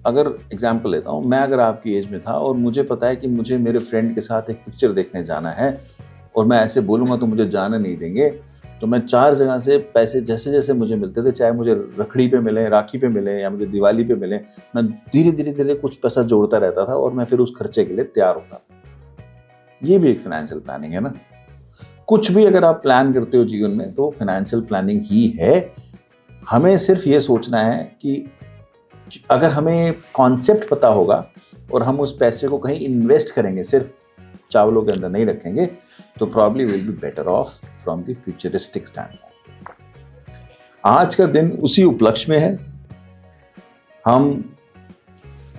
अगर एग्जाम्पल लेता हूँ, मैं अगर आपकी एज में था और मुझे पता है कि मुझे मेरे फ्रेंड के साथ एक पिक्चर देखने जाना है और मैं ऐसे बोलूँगा तो मुझे जाने नहीं देंगे, तो मैं 4 जगह से पैसे जैसे जैसे मुझे मिलते थे, चाहे मुझे रखड़ी पे मिले, राखी पे मिले या मुझे दिवाली पे मिले, मैं धीरे धीरे धीरे कुछ पैसा जोड़ता रहता था और मैं फिर उस खर्चे के लिए तैयार होता था। ये भी एक फाइनेंशियल प्लानिंग है ना। कुछ भी अगर आप प्लान करते हो जीवन में तो फाइनेंशियल प्लानिंग ही है। हमें सिर्फ ये सोचना है कि अगर हमें कॉन्सेप्ट पता होगा और हम उस पैसे को कहीं इन्वेस्ट करेंगे, सिर्फ चावलों के अंदर नहीं रखेंगे, तो probably will be better of from the futuristic stand. आज का दिन उसी उपलक्ष्य में है। हम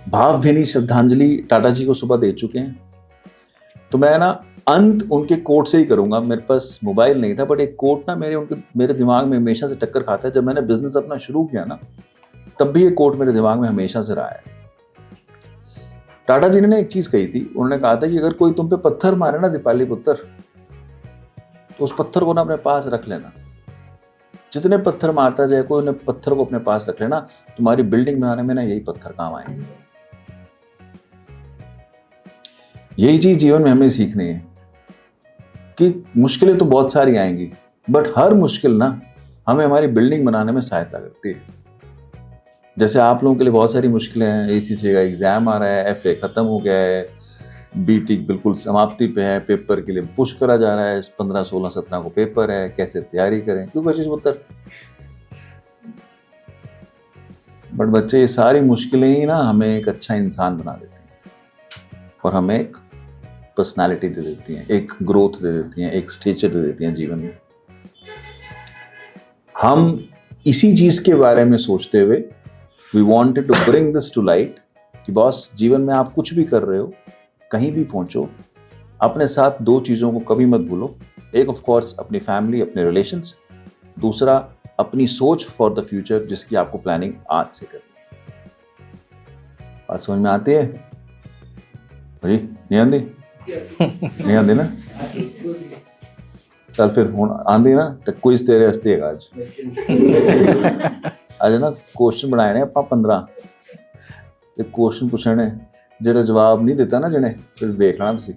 भावभीनी श्रद्धांजलि टाटा जी को सुबह दे चुके हैं। तो मैं ना अंत उनके कोट से ही करूंगा। मेरे पास मोबाइल नहीं था, बट एक कोट ना मेरे दिमाग में हमेशा से टक्कर खाता है। जब मैंने बिजनेस अपना शुरू किया ना, तब भी ये कोट मेरे दिमाग में हमेशा से रहा है। टाटा जी ने एक चीज कही थी, उन्होंने कहा था कि अगर कोई तुम पे पत्थर मारे ना दीपाली पुत्र, तो उस पत्थर को ना अपने पास रख लेना। जितने पत्थर मारता जाए कोई, उन्हें पत्थर को अपने पास रख लेना। तुम्हारी बिल्डिंग बनाने में ना यही पत्थर काम आएंगे। यही चीज जीवन में हमें सीखनी है कि मुश्किलें तो बहुत सारी आएंगी, बट हर मुश्किल ना हमें हमारी बिल्डिंग बनाने में सहायता करती है। जैसे आप लोगों के लिए बहुत सारी मुश्किलें हैं, ACCA का एग्जाम आ रहा है, FA खत्म हो गया है, BTech बिल्कुल समाप्ति पे है, पेपर के लिए पुश करा जा रहा है, 15, 16, 17 को पेपर है, कैसे तैयारी करें, क्यों कशिश उत्तर। बट बच्चे, ये सारी मुश्किलें ही ना हमें एक अच्छा इंसान बना देती हैं और हमें एक पर्सनालिटी दे देती हैं, एक ग्रोथ दे देती हैं, एक स्टेचर दे देती हैं जीवन में। हम इसी चीज के बारे में सोचते हुए We wanted to bring this to light कि बॉस, जीवन में आप कुछ भी कर रहे हो, कहीं भी पहुंचो, अपने साथ 2 चीज़ों को कभी मत भूलो। एक ऑफ कोर्स अपनी फैमिली, अपने रिलेशंस, दूसरा अपनी सोच फॉर द फ्यूचर, जिसकी आपको प्लानिंग आज से करनी है। बात समझ में आती है? अरे नहीं आंदी? नहीं आंदी ना? चल फिर हुण आंदी ना तो क्विज तेरे हस्ते है आज। आज ना क्वेश्चन बनाए ने ਆਪਾਂ 15 ਤੇ क्वेश्चन ਪੁੱਛਣੇ ਨੇ, ਜਿਹੜਾ ਜਵਾਬ ਨਹੀਂ ਦਿੱਤਾ ਨਾ ਜਣੇ, ਫਿਰ ਵੇਖ ਲੈਣਾ ਤੁਸੀਂ।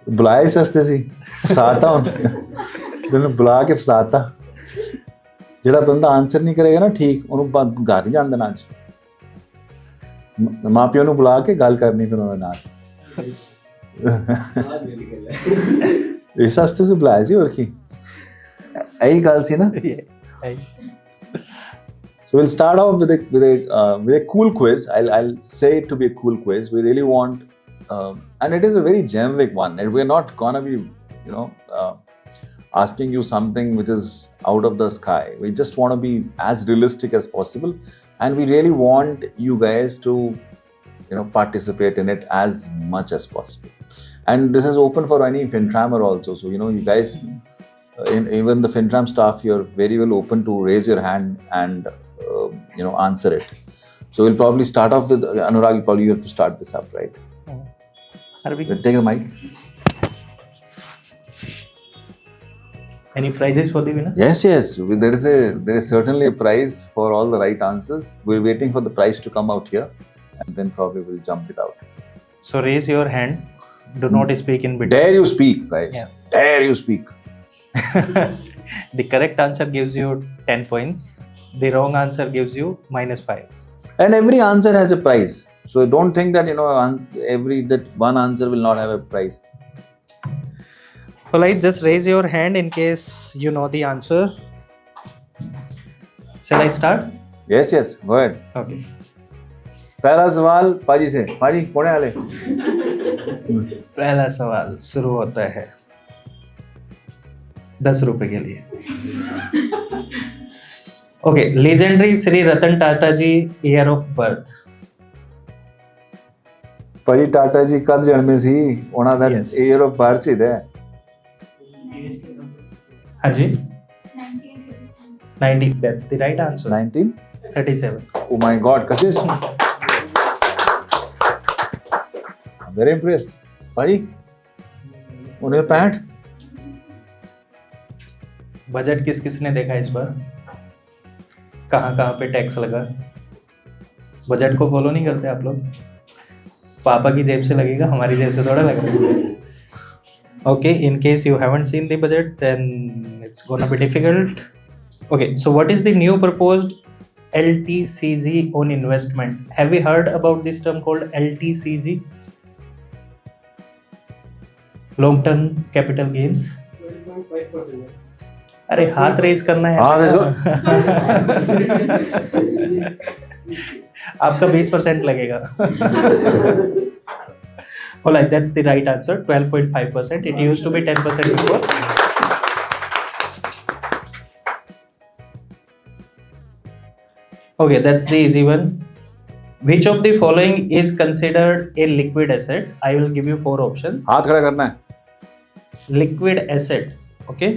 ਬੁਲਾਏ ਸਸਤੇ ਸੀ, ਫਸਾਤਾ ਹੁਣ ਤੈਨੂੰ ਬੁਲਾ ਕੇ ਫਸਾਤਾ। ਜਿਹੜਾ ਬੰਦਾ ਆਨਸਰ ਨਹੀਂ ਕਰੇਗਾ ਨਾ ਠੀਕ, ਉਹਨੂੰ ਘਰ ਨਹੀਂ ਜਾਣ ਦੇਣਾ। ਅੱਜ ਮਾਂ ਪਿਓ ਨੂੰ ਬੁਲਾ ਕੇ ਗੱਲ ਕਰਨੀ ਫਿਰ ਉਹਨਾਂ ਨਾਲ। ਇਸ ਵਾਸਤੇ से बुलाया ਸੀ, और ਕੀ यही गल सी ना। So we'll start off with a cool quiz. I'll say it to be a cool quiz. We really want, and it is a very generic one. And we're not gonna be, asking you something which is out of the sky. We just want to be as realistic as possible, and we really want you guys to, participate in it as much as possible. And this is open for any FinTrammer also. So you guys. Even the FinTram staff, you're very well open to raise your hand and answer it. So we'll probably start off with Anurag. Probably you have to start this up, right? We'll take the mic. Any prizes for the winner? Yes. There is certainly a prize for all the right answers. We're waiting for the prize to come out here, and then probably we'll jump it out. So raise your hand Do not speak in between. Dare you speak, guys. Yeah. Dare you speak. The correct answer gives you 10 points. The wrong answer gives you -5. And every answer has a price. So don't think that, that one answer will not have a price. Alright, just raise your hand in case you know the answer. Shall I start? Yes, go ahead. Okay. पहला सवाल पाजी से। पाजी कोने वाले? पहला सवाल शुरू होता है 10 रुपए के लिए। Okay, legendary Shri Ratan Tata ji year of birth. ਭਾਜੀ ਟਾਟਾ ਜੀ ਕਦ ਜਨਮੇ ਸੀ? ਉਹਨਾਂ ਦਾ Yes. ਈਅਰ ਆਫ ਬਰਥ ਸੀ ਦੇ। हाँ जी, 90, that's the right answer. 1937। 37. Oh my God, Kashish. I'm very impressed. भाजी 1965। बजट किस किसने देखा इस बार? कहाँ कहाँ पे टैक्स लगा? बजट को फॉलो नहीं करते आप लोग? पापा की जेब से लगेगा, हमारी जेब से थोड़ा लगेगा। Okay, in case you haven't seen the budget, then it's gonna be difficult. Okay, so what is the new proposed LTCG on investment? Have you heard about this term called LTCG? Long term capital gains. 12.5%. अरे हाथ raise करना है। हाँ, let's go. आपका 20% लगेगा। Alright, that's the right answer. 12.5%. It used to be 10% before. Okay, that's the easy one. Which of the following is considered a liquid asset? I will give you 4 options. हाथ खड़ा करना है। Liquid asset. Okay.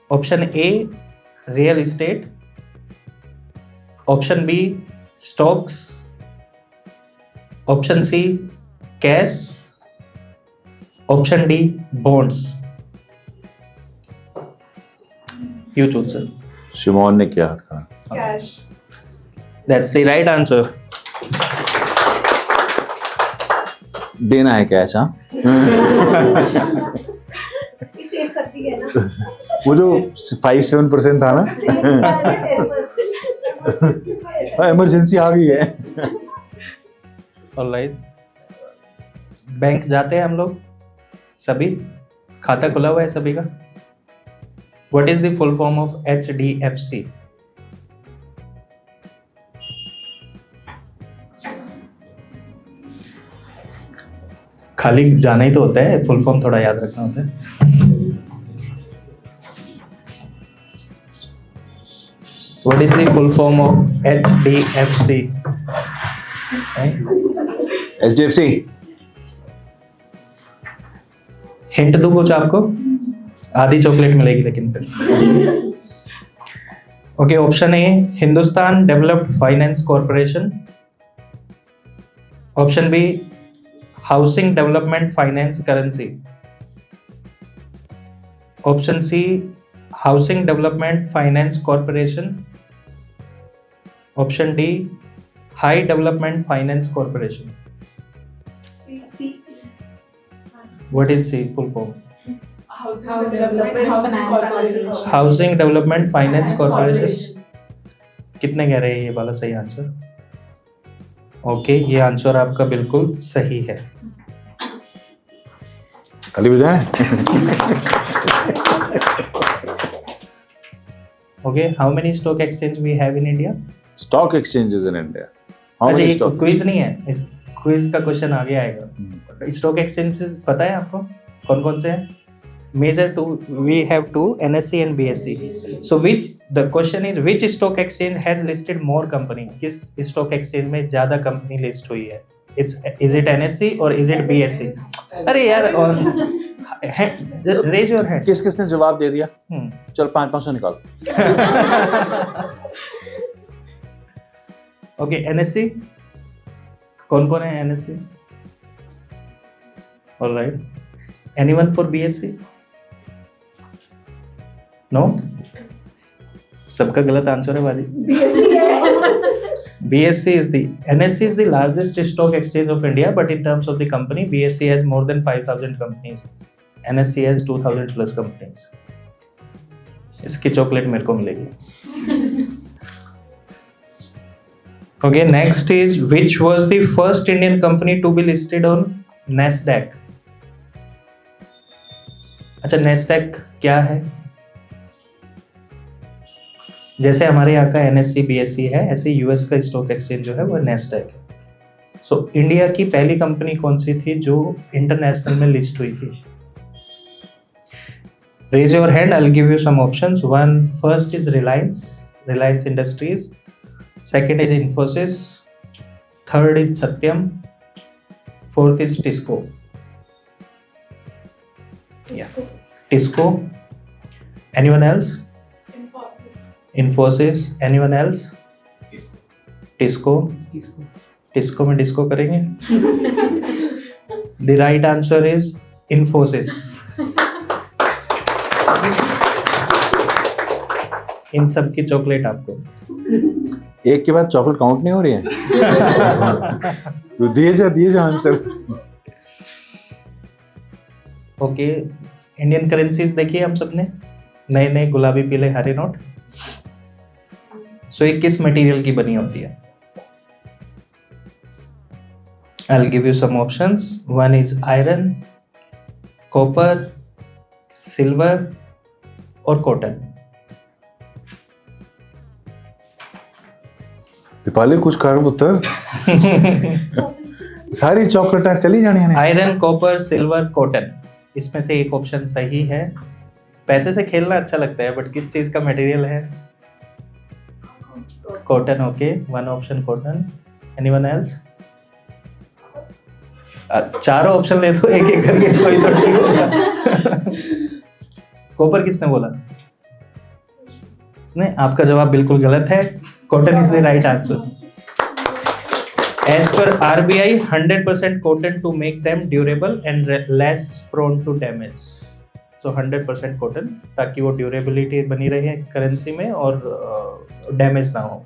Option A, real estate. Option B, stocks. Option C, cash. Option D, bonds. You choose, sir. शिमोन ने किया हाथ खड़ा। Cash. That's the right answer. देना है कैश। हाँ, सेव करती है ना। वो जो 5-7% था ना, 10%। इमरजेंसी आ गई है। Alright. बैंक जाते हैं हम लोग सभी, खाता खुला हुआ है सभी का। What is the full form of HDFC? खाली जाना ही तो होता है, फुल फॉर्म थोड़ा याद रखना होता है। What is the full form of HDFC? HDFC। Hint दूं कुछ आपको? आधी चॉकलेट मिलेगी लेकिन फिर। Okay, option A Hindustan developed finance corporation. Option B housing development finance currency. Option C housing development finance corporation. Option D high development finance corporation. What is C full form? Housing development finance corporation. कितने कह रहे हैं ये वाला सही answer? Okay, ये answer आपका बिल्कुल सही है। खाली बजाए। Okay, how many stock exchange we have in India? Stock exchanges in India. How अच्छा, मेनी ये स्टॉक? क्विज नहीं है, इस क्विज का क्वेश्चन आगे आएगा। स्टॉक एक्सचेंजेस पता है आपको कौन कौन से हैं? Major two we have two NSE and BSE. So which the question is which stock exchange has listed more company? किस स्टॉक एक्सचेंज में ज्यादा कंपनी लिस्ट हुई है? Is it NSE or is it BSE? अरे यार, raise your hand. किस किसने जवाब दे दिया? चल 500 निकाल। ओके, NSE कौन कौन है NSE? Alright, anyone for BSE? No, सबका गलत आंसर है बाजी। BSE is the NSE is the largest stock exchange of India, but in terms of the company, BSE has more than 5,000 companies. NSE has 2,000 plus companies. इसकी chocolate मेरे को मिलेगी. Okay, next is which was the first Indian company to be listed on Nasdaq? अच्छा, Nasdaq क्या है? जैसे हमारे यहाँ का NSE BSE है, ऐसे यूएस का स्टॉक एक्सचेंज जो है वो Nasdaq है. सो इंडिया की पहली कंपनी कौन सी थी जो इंटरनेशनल में लिस्ट हुई थी? Raise your hand, I'll give you some options. First is Reliance Industries. Second is Infosys. Third is Satyam. Fourth is Tisco. Yeah, Tisco. Anyone else? Infosys. Anyone else? Tisco. Tisco में disco करेंगे? The right answer is Infosys. इन सब की chocolate आपको. एक के बाद chocolate count नहीं हो रही है. तो दिए जा आंसर. ओके, इंडियन करेंसीज देखिए हम सबने, नए नए गुलाबी पीले हरे नोट. सो ये किस मटेरियल की बनी होती है? I'll give you some options. One is iron, copper, silver और cotton. दीपाली कुछ कारण उत्तर. सारी चॉकलेट चली जानी है. आयरन, कॉपर, सिल्वर, कॉटन, इसमें से एक ऑप्शन सही है. पैसे से खेलना अच्छा लगता है, बट किस चीज का मटेरियल है? Cotton. Okay, one option cotton. Anyone else? चारों ऑप्शन ले दो एक एक करके, कोई तो ठीक होगा. कॉपर किसने बोला? इसने. आपका जवाब बिल्कुल गलत है. Cotton is the right answer. As per RBI, 100% cotton to make them durable and less prone to damage. So 100% cotton, ताकि वो ड्यूरेबिलिटी बनी रहे करेंसी में और डैमेज ना हो.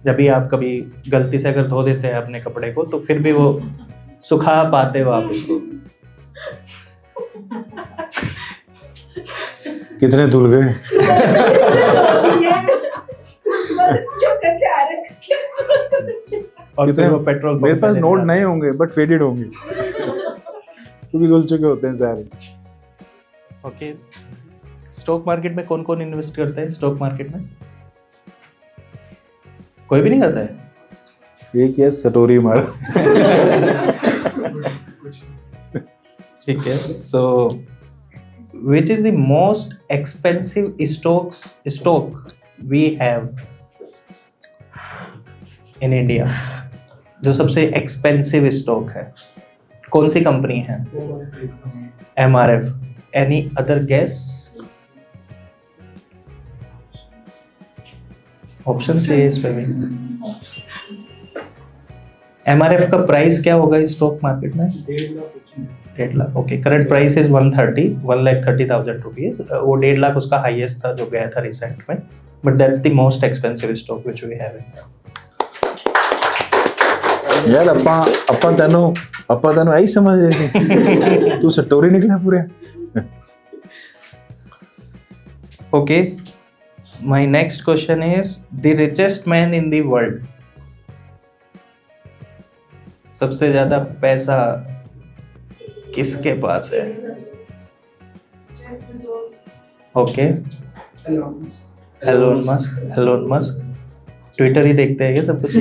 जब भी आप कभी गलती से अगर धो देते हैं अपने कपड़े को, तो फिर भी वो सुखा पाते हो आप उसको. कितने धुल गए? और फिर वो पेट्रोल. मेरे पास नोट नहीं होंगे बट फेडेड होंगे क्योंकि धुल चुके होते हैं सारे. ओके, स्टॉक मार्केट में कौन कौन इन्वेस्ट करता है? स्टॉक मार्केट में कोई भी नहीं करता है. एक है सटोरी मार. ठीक है. सो which is the most expensive stock we have in India? जो सबसे एक्सपेंसिव स्टॉक है, कौन सी कंपनी है? MRF. Any other guess? Option से इस पे भी. MRF का प्राइस क्या होगा इस स्टॉक मार्केट में? 1.5 lakh. Okay, current price is 1,30,000 rupees. वो 1.5 लाख उसका हाईएस्ट था जो गया था रिसेंट में, but that's the most expensive stock which we have. यार ਆਪਾਂ ਤੈਨੂੰ ਐਹੀ ਸਮਝ ਰਹੇ ਸੀ. ਤੂੰ ਸਟੋਰੀ ਨਿਕਲਿਆ ਪੂਰੇ. Okay, my next question is the richest man in the world. सबसे ज्यादा पैसा किसके पास है? Okay, Elon Musk. ट्विटर ही देखते हैं क्या सब कुछ?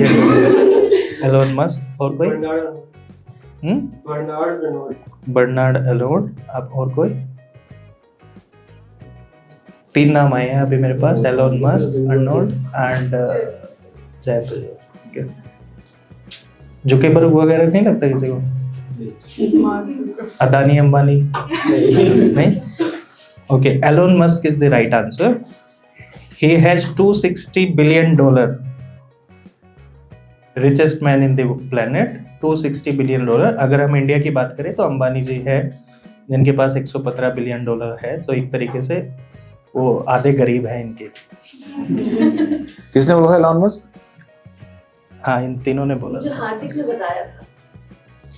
Elon Musk. और कोई? Bernard Elon. आप और कोई? 3 नाम आए हैं अभी मेरे पास. Elon Musk, Arnold and Jayaprakash. Zuckerberg वगैरह नहीं लगता किसी को? अदानी अंबानी नहीं. Okay, Elon Musk is the right answer. He has $260 billion. Richest man in the planet, $260 billion. अगर हम इंडिया की बात करें तो अंबानी जी है जिनके पास $115 billion है. तो एक तरीके से वो आधे गरीब है इनके. किसने बोला एलोन मस्क? हाँ, इन तीनों ने बोला मुझे था। हार्दिक ने बताया था।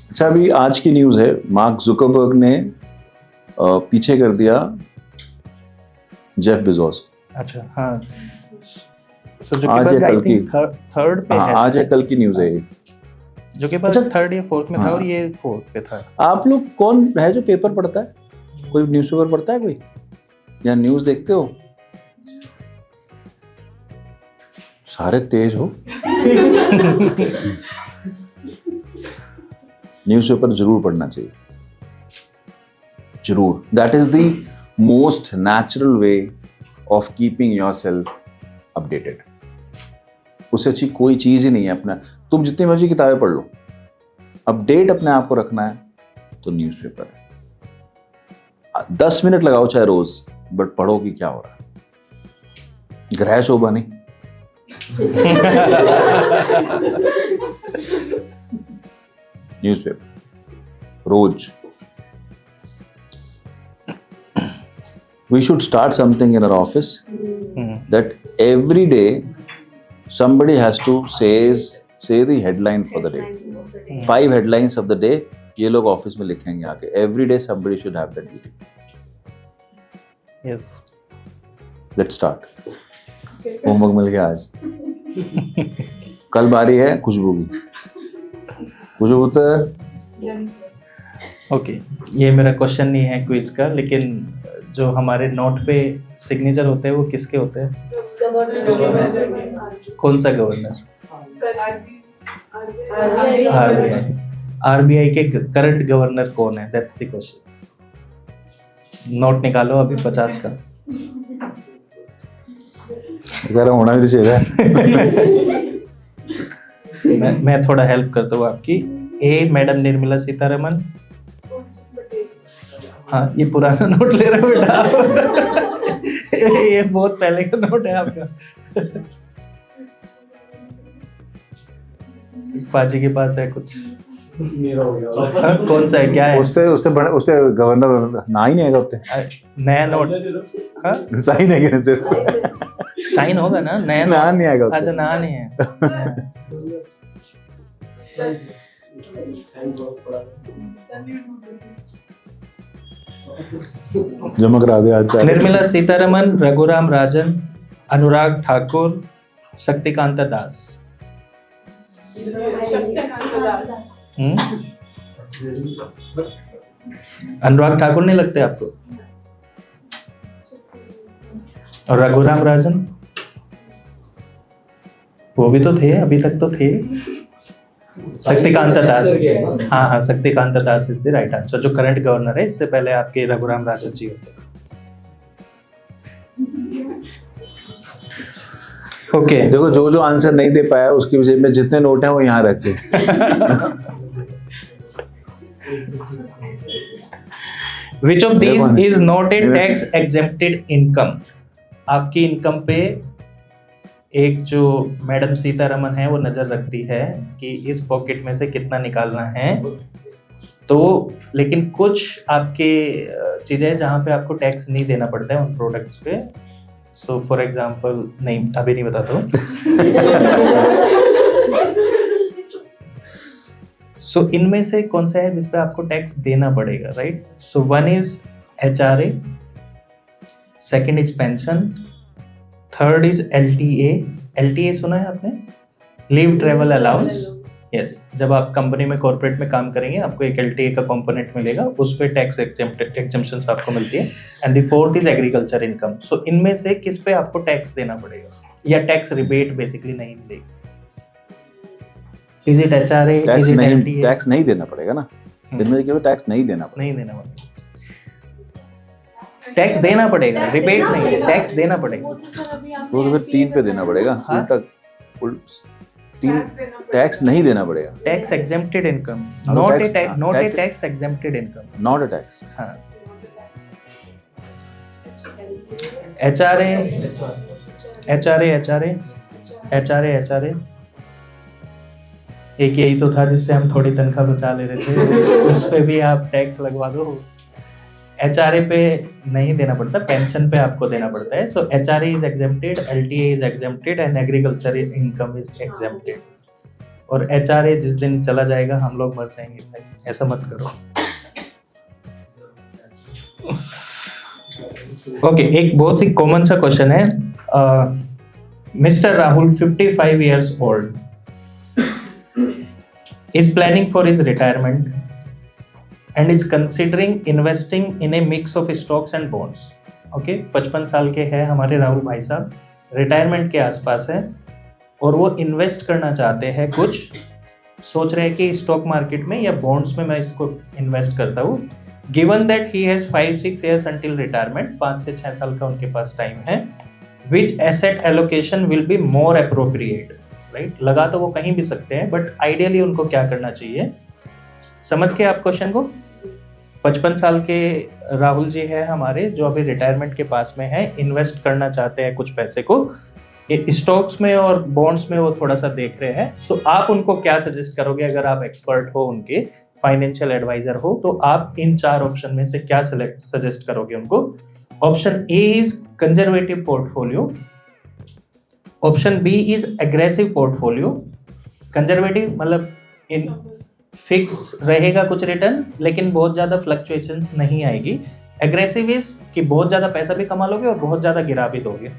अच्छा, अभी आज की न्यूज़ है, मार्क जुकरबर्ग ने पीछे कर दिया जेफ बेजोस। अच्छा, हाँ। So, जो आज कि या आई कल थिंक की? थर्ड पे हाँ, है। आज या कल की न्यूज़ है ये। जो कि अच्छा। थर्ड या फोर्थ में था हाँ। और ये फोर्थ पे था। आप लोग कौन है जो पेपर पढ़ता है? कोई न्यूज़पेपर पढ़ता है कोई, या न्यूज़ देखते हो? सारे तेज हो। न्यूज़पेपर जरूर पढ़ना चाहिए, जरूर। That is the most natural way of keeping yourself updated. उससे अच्छी कोई चीज ही नहीं है। अपना तुम जितनी मर्जी किताबें पढ़ लो, अपडेट अपने आप को रखना है तो न्यूज़पेपर है। 10 मिनट लगाओ चाहे रोज, बट पढ़ो कि क्या हो रहा है। ग्रह शोभा नहीं। न्यूज़पेपर रोज। We should start something in our office that every day somebody has to say the headline for the day. 5 headlines of the day ये लोग ऑफिस में लिखेंगे आके। Every day somebody should have that duty. Yes. Let's start. Homework मिल गया आज। कल बारी है खुशबू की। खुशबू पुत्र, ओके, ये मेरा क्वेश्चन नहीं है क्विज का, लेकिन जो हमारे नोट पे सिग्नेचर होते हैं वो किसके होते हैं? कौन सा गवर्नर? आरबीआई। आरबीआई के करंट गवर्नर कौन है? That's the question. नोट निकालो अभी 50 का। अगर होना भी तो चाहिए। मैं थोड़ा हेल्प करता हूँ आपकी। ए मैडम निर्मला सीतारमन। हाँ, ये पुराना नोट ले रहे हो बेटा। ये बहुत पहले का नोट है आपका। पाजी के पास है कुछ? मेरा हो गया। हाँ, कौन सा है, क्या है? उससे गवर्नर ना ही नहीं आएगा उतने। नया नोट। हाँ, साइन है क्या सिर्फ? साइन होगा ना नया ना नोट? नहीं आएगा अच्छा, उतने। ना नहीं है। जमा करा दे आज। निर्मला सीतारमन, रघुराम राजन, अनुराग ठाकुर, शक्तिकांता दास। अनुराग ठाकुर नहीं लगते आपको? और रघुराम राजन? वो भी तो थे, अभी तक तो थे। शक्तिकांता दास। हाँ हाँ, शक्तिकांता दास इज द राइट आंसर, जो करंट गवर्नर है। इससे पहले आपके रघुराम राजन जी होते। ओके, देखो, जो आंसर नहीं दे पाया उसकी वजह में जितने नोट हैं वो यहाँ रख दे। Which of these देखो, is not a tax exempted income? आपकी इनकम पे एक जो मैडम सीतारमन है वो नजर रखती है कि इस पॉकेट में से कितना निकालना है। तो लेकिन कुछ आपके चीजें जहाँ पे आपको टैक्स नहीं देना पड़ता है उन प्रोडक्ट्स पे। सो फॉर एग्जांपल, नहीं अभी नहीं बताता हूँ। सो इनमें से कौन सा है जिसपे आपको टैक्स देना पड़ेगा, right? So one is HRA, second is pension, third is LTA। LTA सुना है आपने? Leave travel allowance. यस, जब आप कंपनी में कॉर्पोरेट में काम करेंगे आपको एक LTA का कंपोनेंट मिलेगा, उस पे टैक्स एग्जम्पशंस आपको मिलती है। And the fourth is agriculture income. So इनमें से किस पे आपको टैक्स देना पड़ेगा या टैक्स रिबेट बेसिकली नहीं मिलेगी? Is it HRA, is it LTA? Tax नहीं देना पड़ेगा ना, इनमें केवल टैक्स नहीं देना पड़ेगा। नहीं देना पड़ेगा। टैक्स देना पड़ेगा, टैक्स रिबेट देना नहीं, पड़ेगा। टैक्स देना पड़ेगा। वो तो फिर 3 पे देना पड़ेगा। हाँ? उल्टा 3 टैक्स नहीं देना पड़ेगा। टैक्स एग्जेम्प्टेड इनकम, हाँ, not tax- A not a tax- tax exempted income. Not a tax. हाँ, HRA, एक यही तो था जिससे हम थोड़ी तनख्वाह बचा ले रहे थे। उस पे भी आप टैक्स लगवा दो। HRA पे नहीं देना पड़ता, पेंशन पे आपको देना पड़ता है। सो HRA is exempted, LTA is exempted and agriculture income is exempted. और HRA जिस दिन चला जाएगा हम लोग मर जाएंगे भाई, ऐसा मत करो। ओके, एक बहुत ही कॉमन सा क्वेश्चन है। Mister Rahul 55 years old is planning for his retirement and is considering investing in a mix of stocks and bonds. Okay, 55 साल के हैं हमारे राहुल भाई साहब, रिटायरमेंट के आसपास है और वो इन्वेस्ट करना चाहते हैं, कुछ सोच रहे हैं कि स्टॉक मार्केट में या बॉन्ड्स में मैं इसको इन्वेस्ट करता हूँ। Given that he has 5-6 years until retirement, 5 से 6 साल का उनके पास टाइम है। Which asset allocation will be more appropriate, right? लगा तो वो कहीं भी सकते हैं, बट आइडियली उनको क्या करना चाहिए? समझ के आप क्वेश्चन को? 55 साल के राहुल जी है हमारे, जो अभी रिटायरमेंट के पास में है, इन्वेस्ट करना चाहते हैं कुछ पैसे को स्टॉक्स में और बॉन्ड्स में, वो थोड़ा सा देख रहे हैं। सो आप उनको क्या सजेस्ट करोगे? अगर आप एक्सपर्ट हो, उनके फाइनेंशियल एडवाइजर हो, तो आप इन 4 ऑप्शन में से क्या सजेस्ट करोगे उनको? Option A is conservative portfolio, option B is aggressive portfolio. Conservative मतलब इन फिक्स रहेगा कुछ रिटर्न, लेकिन बहुत ज्यादा फ्लक्चुएशंस नहीं आएगी। एग्रेसिव इज कि बहुत ज्यादा पैसा भी कमा लोगे और बहुत ज्यादा गिरा भी दोगे।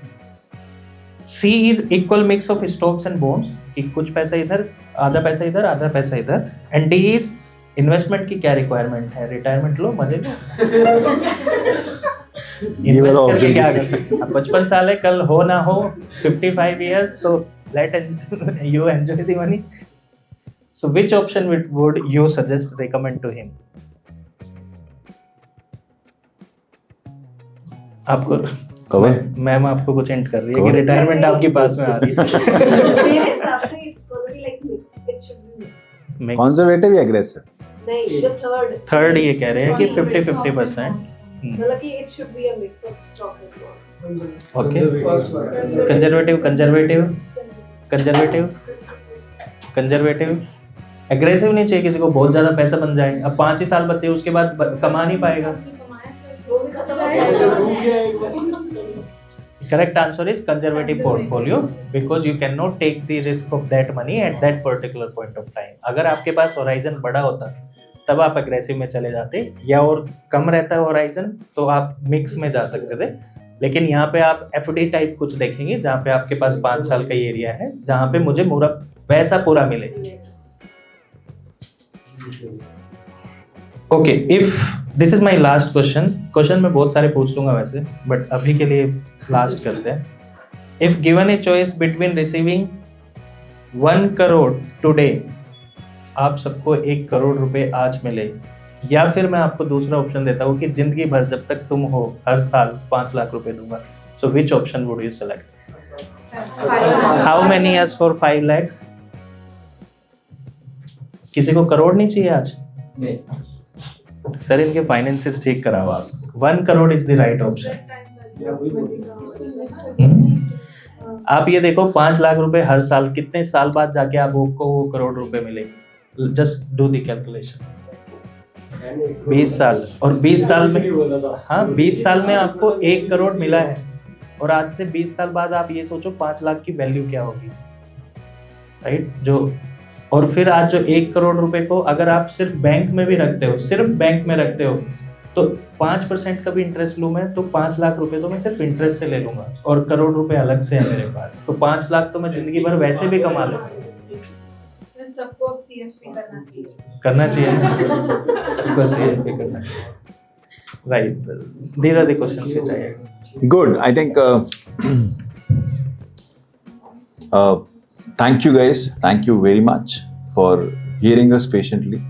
C is equal mix of stocks and bonds, कि कुछ पैसा इधर, आधा पैसा इधर, आधा पैसा इधर। एंड डी इज इन्वेस्टमेंट की क्या रिक्वायरमेंट है? रिटायरमेंट लो, मजे लो। इन्वेस्ट करके क्या कर सकते? 55 साल है, कल हो ना हो 55 years, तो let you enjoy the money. So which option would you recommend to him? आपको कवर मैम आपको कुछ हिंट कर रही है कि रिटायरमेंट आपके पास में आ रही है। मेरे हिसाब से it's gonna be like mix. It should be mix. Conservative या एग्रेसिव? नहीं, जो थर्ड ये कह रहे हैं कि 50-50%। मतलब कि it should be a mix of stock and bond. Okay, conservative aggressive नहीं चाहिए किसी को, बहुत ज्यादा पैसा बन जाए। अब 5 ही साल बचे, उसके बाद कमा नहीं पाएगा। वो भी खत्म हो जाएगा। Correct answer is conservative portfolio because you cannot take the risk of that money at that particular point of time. अगर आपके पास होराइजन बड़ा होता तब आप एग्रेसिव में चले जाते, या और कम रहता है होराइजन तो आप मिक्स में जा सकते थे। लेकिन यहाँ पे आप एफडी टाइप कुछ देखेंगे जहाँ पे आपके पास 5 साल का एरिया है, जहाँ पे मुझे पूरा पैसा पूरा मिले। Okay, if this is my last question मैं बहुत सारे पूछ लूंगा वैसे, बट अभी के लिए लास्ट करते हैं। If given a choice between receiving 1 crore today, आप सबको 1 crore रुपए आज मिले, या फिर मैं आपको दूसरा ऑप्शन देता हूँ कि जिंदगी भर जब तक तुम हो हर साल 5 लाख रुपए दूंगा। So which option would you select? How many years for 5 lakhs? किसी को करोड़ नहीं चाहिए आज? नहीं। सर इनके फाइनेंसेस ठीक कराओ आप। 1 crore is the right option. आप ये देखो 5 लाख रुपए हर साल, कितने साल बाद जाके आपको वो करोड़ रुपए मिले? Just do the calculation. 20 साल, और 20 साल में, हाँ 20 साल में आपको 1 crore मिला है, और आज से 20 साल बाद आप ये सोचो 5 लाख की वैल्यू क्या होगी, राइट? जो और फिर आज जो 1 crore रुपए को अगर आप सिर्फ बैंक में भी रखते हो, सिर्फ बैंक में रखते हो, तो 5% का भी इंटरेस्ट लूं मैं, तो 5 लाख रुपए तो मैं सिर्फ इंटरेस्ट से ले लूंगा, और 1 crore रुपए अलग से है मेरे पास, तो 5 लाख तो मैं जिंदगी भर वैसे भी कमा लूंगा। सबको अब CFP करना चाहिए ना, सबको CFP करना चाहिए, right? These are the questions which I have. Good. I think thank you guys. Thank you very much for hearing us patiently.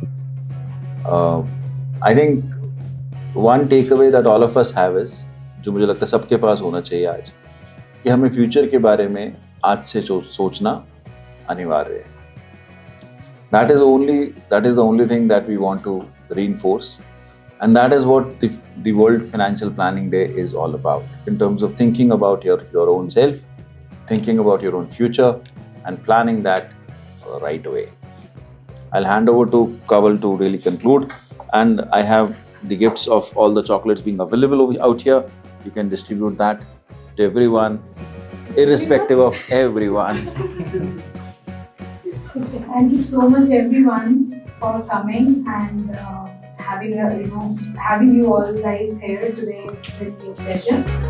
I think one takeaway that all of us have is, जो मुझे लगता है सबके पास होना चाहिए आज, कि हमें फ्यूचर के बारे में आज से सोचना अनिवार्य है। That is the only thing that we want to reinforce. And that is what the World Financial Planning Day is all about, in terms of thinking about your own self, thinking about your own future, and planning that right away. I'll hand over to Kaval to really conclude, and I have the gifts of all the chocolates being available out here. You can distribute that to everyone, irrespective of everyone. Thank you so much, everyone, for coming and having you all guys here today. It's been a pleasure.